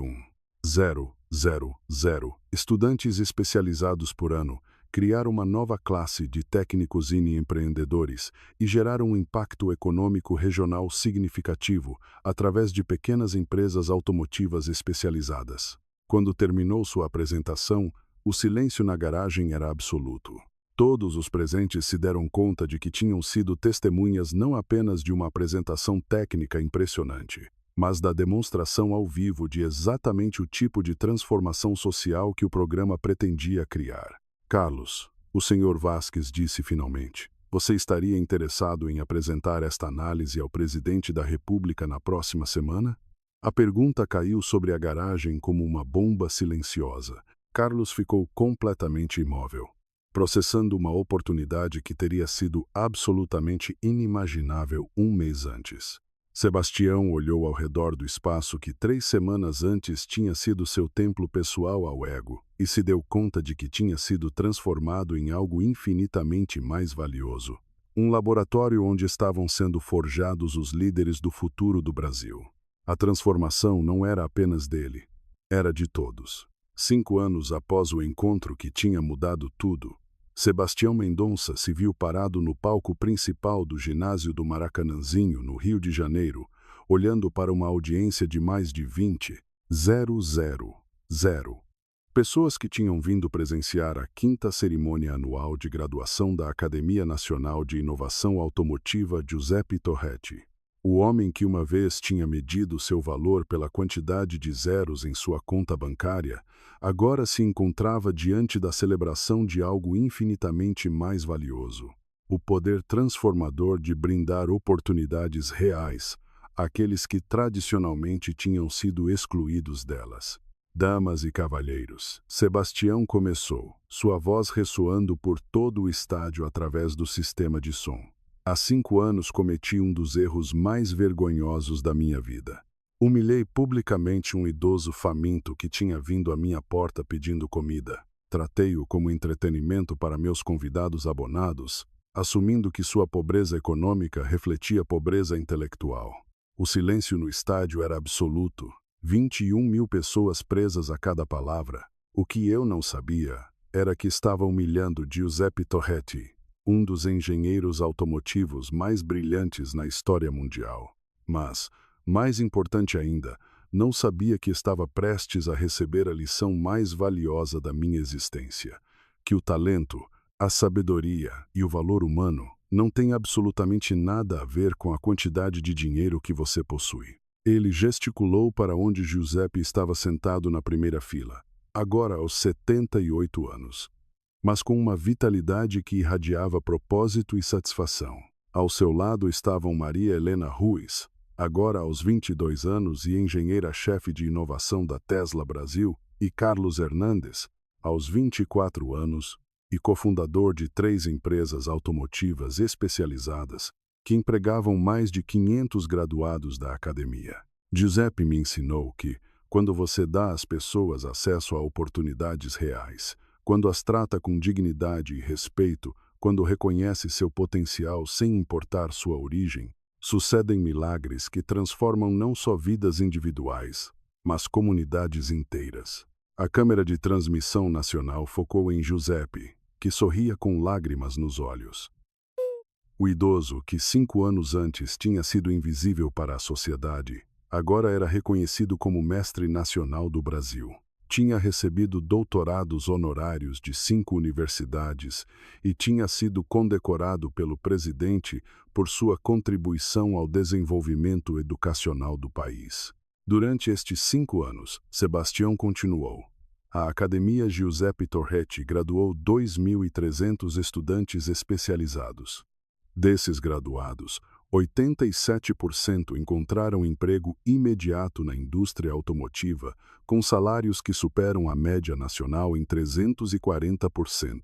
0,0,0 estudantes especializados por ano, criar uma nova classe de técnicos e empreendedores e gerar um impacto econômico regional significativo através de pequenas empresas automotivas especializadas. Quando terminou sua apresentação, o silêncio na garagem era absoluto. Todos os presentes se deram conta de que tinham sido testemunhas não apenas de uma apresentação técnica impressionante, mas da demonstração ao vivo de exatamente o tipo de transformação social que o programa pretendia criar. Carlos, o Sr. Vasquez disse finalmente, você estaria interessado em apresentar esta análise ao presidente da República na próxima semana? A pergunta caiu sobre a garagem como uma bomba silenciosa. Carlos ficou completamente imóvel, processando uma oportunidade que teria sido absolutamente inimaginável um mês antes. Sebastião olhou ao redor do espaço que 3 semanas antes tinha sido seu templo pessoal ao ego e se deu conta de que tinha sido transformado em algo infinitamente mais valioso. Um laboratório onde estavam sendo forjados os líderes do futuro do Brasil. A transformação não era apenas dele, era de todos. 5 anos após o encontro que tinha mudado tudo, Sebastião Mendonça se viu parado no palco principal do ginásio do Maracanãzinho, no Rio de Janeiro, olhando para uma audiência de mais de 20,000 pessoas que tinham vindo presenciar a 5ª cerimônia anual de graduação da Academia Nacional de Inovação Automotiva Giuseppe Torretti. O homem que uma vez tinha medido seu valor pela quantidade de zeros em sua conta bancária, agora se encontrava diante da celebração de algo infinitamente mais valioso: o poder transformador de brindar oportunidades reais àqueles que tradicionalmente tinham sido excluídos delas. Damas e cavalheiros, Sebastião começou, sua voz ressoando por todo o estádio através do sistema de som. Há 5 anos cometi um dos erros mais vergonhosos da minha vida. Humilhei publicamente um idoso faminto que tinha vindo à minha porta pedindo comida. Tratei-o como entretenimento para meus convidados abonados, assumindo que sua pobreza econômica refletia pobreza intelectual. O silêncio no estádio era absoluto. 21.000 pessoas presas a cada palavra. O que eu não sabia era que estava humilhando Giuseppe Torretti, um dos engenheiros automotivos mais brilhantes na história mundial. Mas, mais importante ainda, não sabia que estava prestes a receber a lição mais valiosa da minha existência: que o talento, a sabedoria e o valor humano não têm absolutamente nada a ver com a quantidade de dinheiro que você possui. Ele gesticulou para onde Giuseppe estava sentado na primeira fila, agora aos 78 anos. Mas com uma vitalidade que irradiava propósito e satisfação. Ao seu lado estavam Maria Helena Ruiz, agora aos 22 anos e engenheira-chefe de inovação da Tesla Brasil, e Carlos Hernandes, aos 24 anos, e cofundador de 3 empresas automotivas especializadas que empregavam mais de 500 graduados da academia. Giuseppe me ensinou que, quando você dá às pessoas acesso a oportunidades reais, quando as trata com dignidade e respeito, quando reconhece seu potencial sem importar sua origem, sucedem milagres que transformam não só vidas individuais, mas comunidades inteiras. A câmera de transmissão nacional focou em Giuseppe, que sorria com lágrimas nos olhos. O idoso, que 5 anos antes tinha sido invisível para a sociedade, agora era reconhecido como mestre nacional do Brasil. Tinha recebido doutorados honorários de 5 universidades e tinha sido condecorado pelo presidente por sua contribuição ao desenvolvimento educacional do país. Durante estes 5 anos, Sebastião continuou. A Academia Giuseppe Torretti graduou 2.300 estudantes especializados. Desses graduados, 87% encontraram emprego imediato na indústria automotiva, com salários que superam a média nacional em 340%.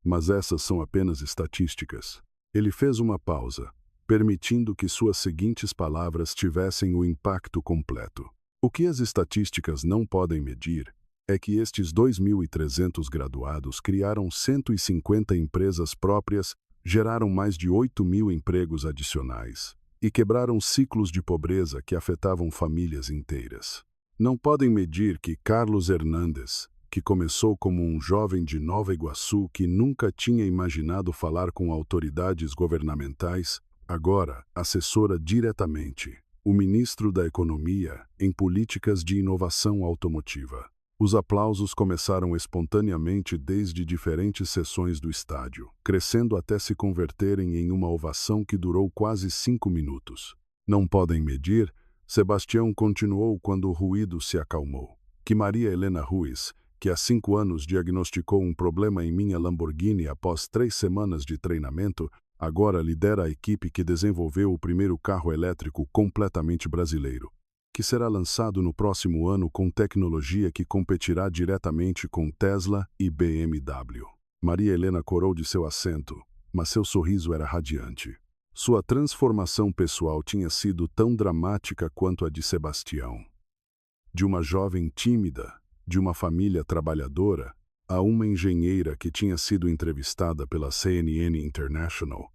Mas essas são apenas estatísticas. Ele fez uma pausa, permitindo que suas seguintes palavras tivessem o impacto completo. O que as estatísticas não podem medir é que estes 2.300 graduados criaram 150 empresas próprias, geraram mais de 8.000 empregos adicionais e quebraram ciclos de pobreza que afetavam famílias inteiras. Não podem medir que Carlos Hernandes, que começou como um jovem de Nova Iguaçu que nunca tinha imaginado falar com autoridades governamentais, agora assessora diretamente o ministro da Economia em políticas de inovação automotiva. Os aplausos começaram espontaneamente desde diferentes seções do estádio, crescendo até se converterem em uma ovação que durou quase 5 minutos. Não podem medir, Sebastião continuou quando o ruído se acalmou. Que Maria Helena Ruiz, que há 5 anos diagnosticou um problema em minha Lamborghini após 3 semanas de treinamento, agora lidera a equipe que desenvolveu o primeiro carro elétrico completamente brasileiro, que será lançado no próximo ano com tecnologia que competirá diretamente com Tesla e BMW. Maria Helena corou de seu assento, mas seu sorriso era radiante. Sua transformação pessoal tinha sido tão dramática quanto a de Sebastião. De uma jovem tímida, de uma família trabalhadora, a uma engenheira que tinha sido entrevistada pela CNN International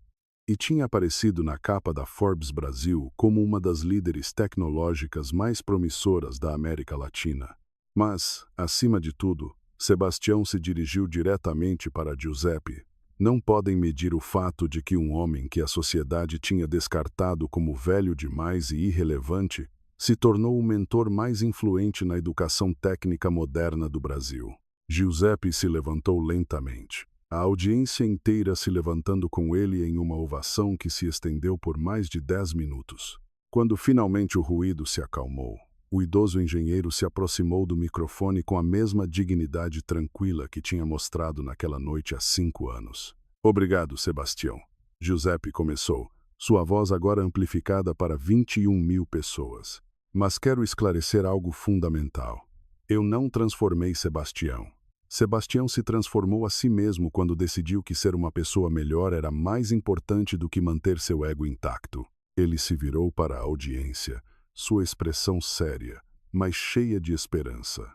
e tinha aparecido na capa da Forbes Brasil como uma das líderes tecnológicas mais promissoras da América Latina. Mas, acima de tudo, Sebastião se dirigiu diretamente para Giuseppe. Não podem medir o fato de que um homem que a sociedade tinha descartado como velho demais e irrelevante se tornou o mentor mais influente na educação técnica moderna do Brasil. Giuseppe se levantou lentamente, a audiência inteira se levantando com ele em uma ovação que se estendeu por mais de 10 minutos. Quando finalmente o ruído se acalmou, o idoso engenheiro se aproximou do microfone com a mesma dignidade tranquila que tinha mostrado naquela noite há 5 anos. Obrigado, Sebastião. Giuseppe começou, sua voz agora amplificada para 21.000 pessoas. Mas quero esclarecer algo fundamental. Eu não transformei Sebastião. Sebastião se transformou a si mesmo quando decidiu que ser uma pessoa melhor era mais importante do que manter seu ego intacto. Ele se virou para a audiência, sua expressão séria, mas cheia de esperança.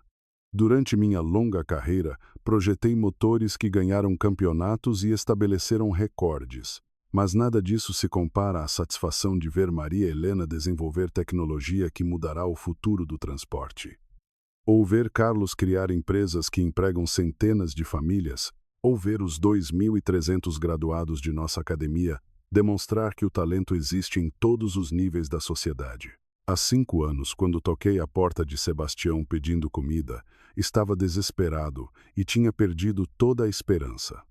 Durante minha longa carreira, projetei motores que ganharam campeonatos e estabeleceram recordes. Mas nada disso se compara à satisfação de ver Maria Helena desenvolver tecnologia que mudará o futuro do transporte. Ou ver Carlos criar empresas que empregam centenas de famílias, ou ver os 2.300 graduados de nossa academia demonstrar que o talento existe em todos os níveis da sociedade. Há 5 anos, quando toquei a porta de Sebastião pedindo comida, estava desesperado e tinha perdido toda a esperança.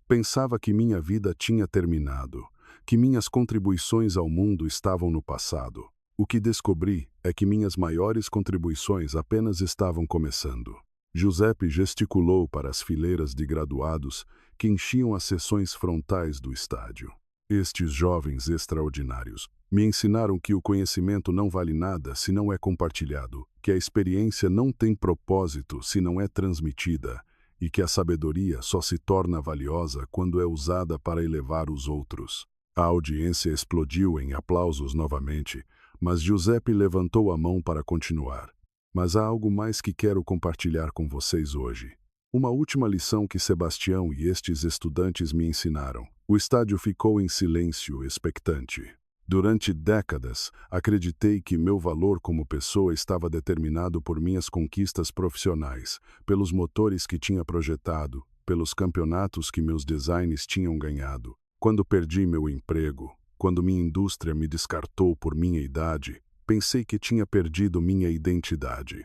Pensava que minha vida tinha terminado, que minhas contribuições ao mundo estavam no passado. O que descobri é que minhas maiores contribuições apenas estavam começando. Giuseppe gesticulou para as fileiras de graduados que enchiam as seções frontais do estádio. Estes jovens extraordinários me ensinaram que o conhecimento não vale nada se não é compartilhado, que a experiência não tem propósito se não é transmitida, e que a sabedoria só se torna valiosa quando é usada para elevar os outros. A audiência explodiu em aplausos novamente, mas Giuseppe levantou a mão para continuar. Mas há algo mais que quero compartilhar com vocês hoje. Uma última lição que Sebastião e estes estudantes me ensinaram. O estádio ficou em silêncio, expectante. Durante décadas, acreditei que meu valor como pessoa estava determinado por minhas conquistas profissionais, pelos motores que tinha projetado, pelos campeonatos que meus designs tinham ganhado. Quando perdi meu emprego, quando minha indústria me descartou por minha idade, pensei que tinha perdido minha identidade.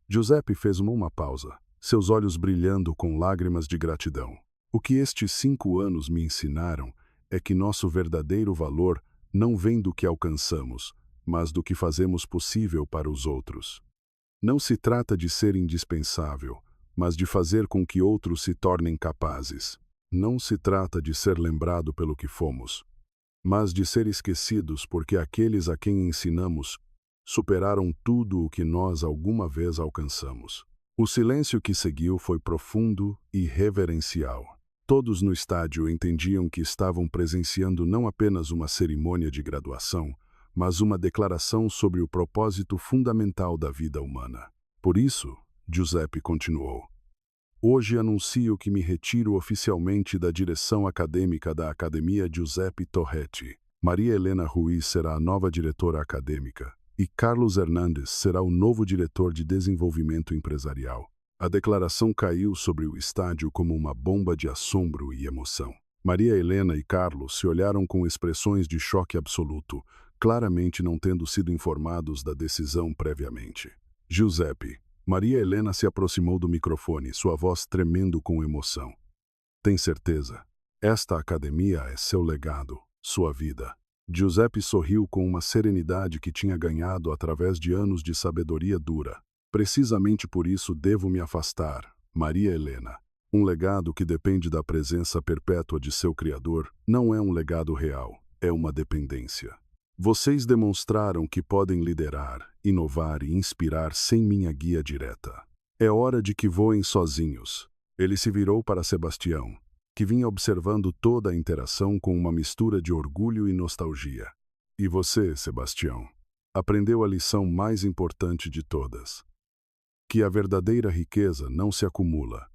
Giuseppe fez uma pausa, seus olhos brilhando com lágrimas de gratidão. O que estes 5 anos me ensinaram é que nosso verdadeiro valor não vem do que alcançamos, mas do que fazemos possível para os outros. Não se trata de ser indispensável, mas de fazer com que outros se tornem capazes. Não se trata de ser lembrado pelo que fomos, mas de ser esquecidos porque aqueles a quem ensinamos superaram tudo o que nós alguma vez alcançamos. O silêncio que seguiu foi profundo e reverencial. Todos no estádio entendiam que estavam presenciando não apenas uma cerimônia de graduação, mas uma declaração sobre o propósito fundamental da vida humana. Por isso, Giuseppe continuou: hoje anuncio que me retiro oficialmente da direção acadêmica da Academia Giuseppe Torretti. Maria Helena Ruiz será a nova diretora acadêmica e Carlos Hernandes será o novo diretor de desenvolvimento empresarial. A declaração caiu sobre o estádio como uma bomba de assombro e emoção. Maria Helena e Carlos se olharam com expressões de choque absoluto, claramente não tendo sido informados da decisão previamente. Giuseppe. Maria Helena se aproximou do microfone, sua voz tremendo com emoção. Tem certeza? Esta academia é seu legado, sua vida. Giuseppe sorriu com uma serenidade que tinha ganhado através de anos de sabedoria dura. Precisamente por isso devo me afastar, Maria Helena. Um legado que depende da presença perpétua de seu Criador não é um legado real, é uma dependência. Vocês demonstraram que podem liderar, inovar e inspirar sem minha guia direta. É hora de que voem sozinhos. Ele se virou para Sebastião, que vinha observando toda a interação com uma mistura de orgulho e nostalgia. E você, Sebastião, aprendeu a lição mais importante de todas: que a verdadeira riqueza não se acumula,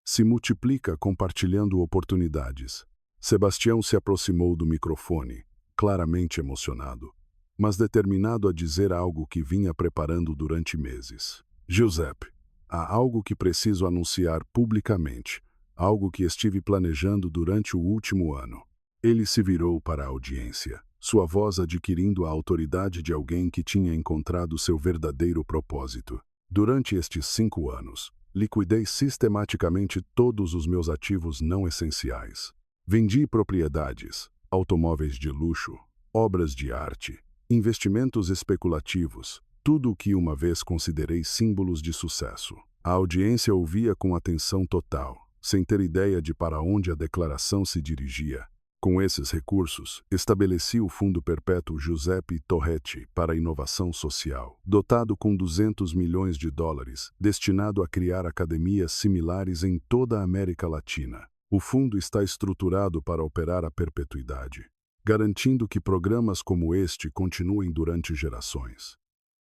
se multiplica compartilhando oportunidades. Sebastião se aproximou do microfone, claramente emocionado, mas determinado a dizer algo que vinha preparando durante meses. Giuseppe, há algo que preciso anunciar publicamente, algo que estive planejando durante o último ano. Ele se virou para a audiência, sua voz adquirindo a autoridade de alguém que tinha encontrado seu verdadeiro propósito. Durante estes 5 anos, liquidei sistematicamente todos os meus ativos não essenciais. Vendi propriedades, automóveis de luxo, obras de arte, investimentos especulativos, tudo o que uma vez considerei símbolos de sucesso. A audiência ouvia com atenção total, sem ter ideia de para onde a declaração se dirigia. Com esses recursos, estabeleci o Fundo Perpétuo Giuseppe Torretti para a Inovação Social, dotado com 200 milhões de dólares, destinado a criar academias similares em toda a América Latina. O fundo está estruturado para operar a perpetuidade, garantindo que programas como este continuem durante gerações.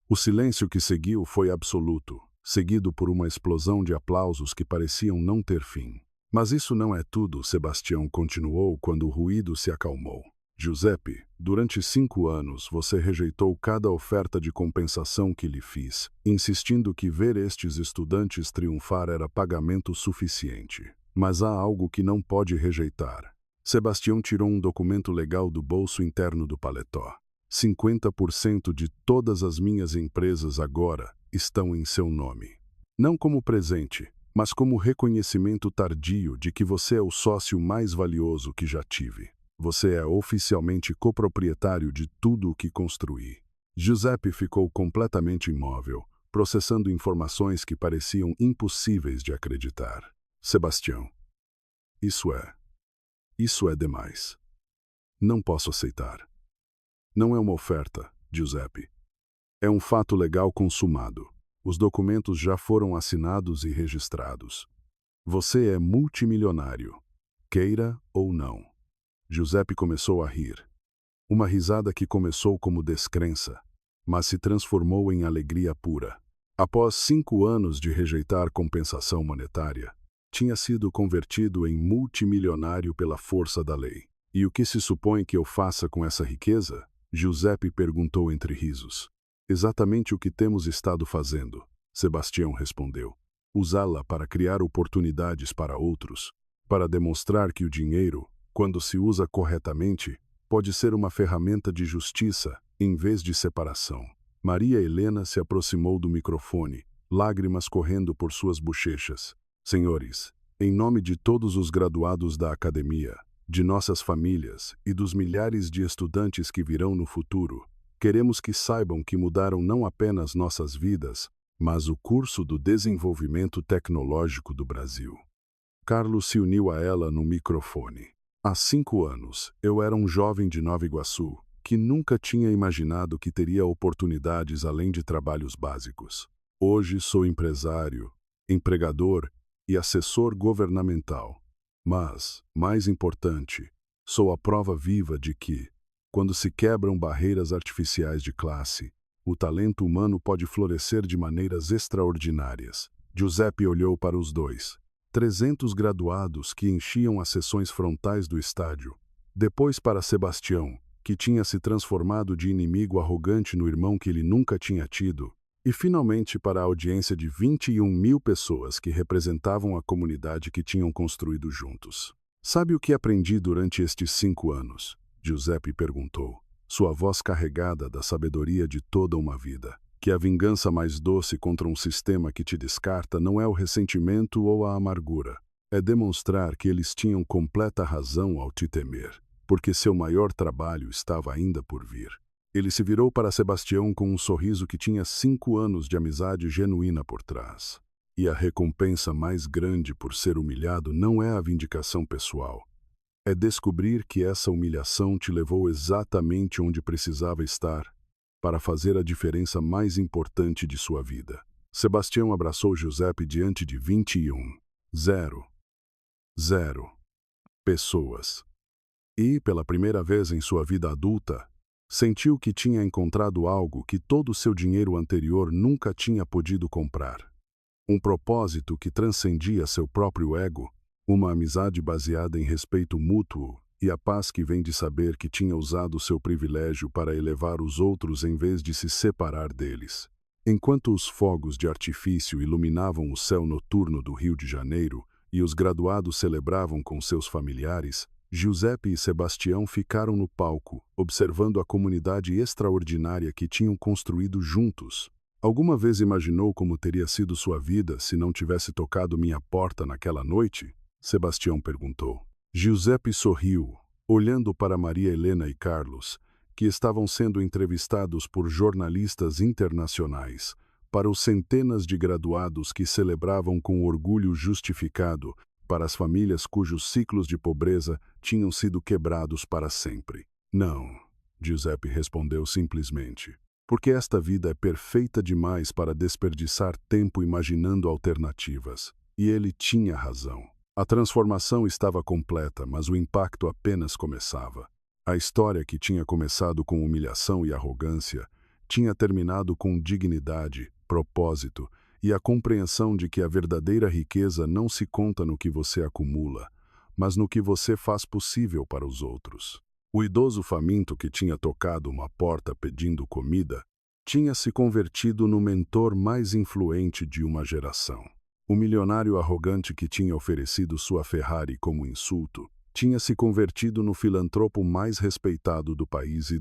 O silêncio que seguiu foi absoluto, seguido por uma explosão de aplausos que pareciam não ter fim. Mas isso não é tudo, Sebastião continuou quando o ruído se acalmou. Giuseppe, durante 5 anos você rejeitou cada oferta de compensação que lhe fiz, insistindo que ver estes estudantes triunfar era pagamento suficiente. Mas há algo que não pode rejeitar. Sebastião tirou um documento legal do bolso interno do paletó. 50% de todas as minhas empresas agora estão em seu nome. Não como presente, mas como reconhecimento tardio de que você é o sócio mais valioso que já tive. Você é oficialmente coproprietário de tudo o que construí. Giuseppe ficou completamente imóvel, processando informações que pareciam impossíveis de acreditar. Sebastião, isso é demais. Não posso aceitar. Não é uma oferta, Giuseppe. É um fato legal consumado. Os documentos já foram assinados e registrados. Você é multimilionário, queira ou não. Giuseppe começou a rir. Uma risada que começou como descrença, mas se transformou em alegria pura. Após 5 anos de rejeitar compensação monetária, tinha sido convertido em multimilionário pela força da lei. E o que se supõe que eu faça com essa riqueza? Giuseppe perguntou entre risos. Exatamente o que temos estado fazendo, Sebastião respondeu. Usá-la para criar oportunidades para outros, para demonstrar que o dinheiro, quando se usa corretamente, pode ser uma ferramenta de justiça em vez de separação. Maria Helena se aproximou do microfone, lágrimas correndo por suas bochechas. Senhores, em nome de todos os graduados da academia, de nossas famílias e dos milhares de estudantes que virão no futuro, queremos que saibam que mudaram não apenas nossas vidas, mas o curso do Desenvolvimento Tecnológico do Brasil. Carlos se uniu a ela no microfone. Há 5 anos, eu era um jovem de Nova Iguaçu, que nunca tinha imaginado que teria oportunidades além de trabalhos básicos. Hoje sou empresário, empregador e assessor governamental. Mas, mais importante, sou a prova viva de que, quando se quebram barreiras artificiais de classe, o talento humano pode florescer de maneiras extraordinárias. Giuseppe olhou para os 300 graduados que enchiam as seções frontais do estádio, depois para Sebastião, que tinha se transformado de inimigo arrogante no irmão que ele nunca tinha tido, e finalmente para a audiência de 21.000 pessoas que representavam a comunidade que tinham construído juntos. Sabe o que aprendi durante estes 5 anos? Giuseppe perguntou, sua voz carregada da sabedoria de toda uma vida. Que a vingança mais doce contra um sistema que te descarta não é o ressentimento ou a amargura. É demonstrar que eles tinham completa razão ao te temer, porque seu maior trabalho estava ainda por vir. Ele se virou para Sebastião com um sorriso que tinha 5 anos de amizade genuína por trás. E a recompensa mais grande por ser humilhado não é a vindicação pessoal. É descobrir que essa humilhação te levou exatamente onde precisava estar para fazer a diferença mais importante de sua vida. Sebastião abraçou Giuseppe diante de 21.000 pessoas. E, pela primeira vez em sua vida adulta, sentiu que tinha encontrado algo que todo seu dinheiro anterior nunca tinha podido comprar. Um propósito que transcendia seu próprio ego, uma amizade baseada em respeito mútuo e a paz que vem de saber que tinha usado seu privilégio para elevar os outros em vez de se separar deles. Enquanto os fogos de artifício iluminavam o céu noturno do Rio de Janeiro e os graduados celebravam com seus familiares, Giuseppe e Sebastião ficaram no palco, observando a comunidade extraordinária que tinham construído juntos. Alguma vez imaginou como teria sido sua vida se não tivesse tocado minha porta naquela noite? Sebastião perguntou. Giuseppe sorriu, olhando para Maria Helena e Carlos, que estavam sendo entrevistados por jornalistas internacionais, para os centenas de graduados que celebravam com orgulho justificado, para as famílias cujos ciclos de pobreza tinham sido quebrados para sempre. Não, Giuseppe respondeu simplesmente, porque esta vida é perfeita demais para desperdiçar tempo imaginando alternativas. E ele tinha razão. A transformação estava completa, mas o impacto apenas começava. A história que tinha começado com humilhação e arrogância tinha terminado com dignidade, propósito e a compreensão de que a verdadeira riqueza não se conta no que você acumula, mas no que você faz possível para os outros. O idoso faminto que tinha tocado uma porta pedindo comida tinha se convertido no mentor mais influente de uma geração. O milionário arrogante que tinha oferecido sua Ferrari como insulto tinha se convertido no filantropo mais respeitado do país e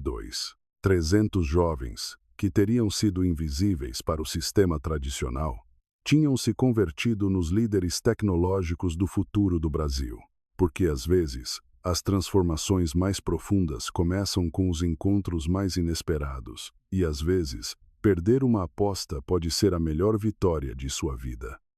300 jovens, que teriam sido invisíveis para o sistema tradicional, tinham se convertido nos líderes tecnológicos do futuro do Brasil. Porque, às vezes, as transformações mais profundas começam com os encontros mais inesperados, e, às vezes, perder uma aposta pode ser a melhor vitória de sua vida.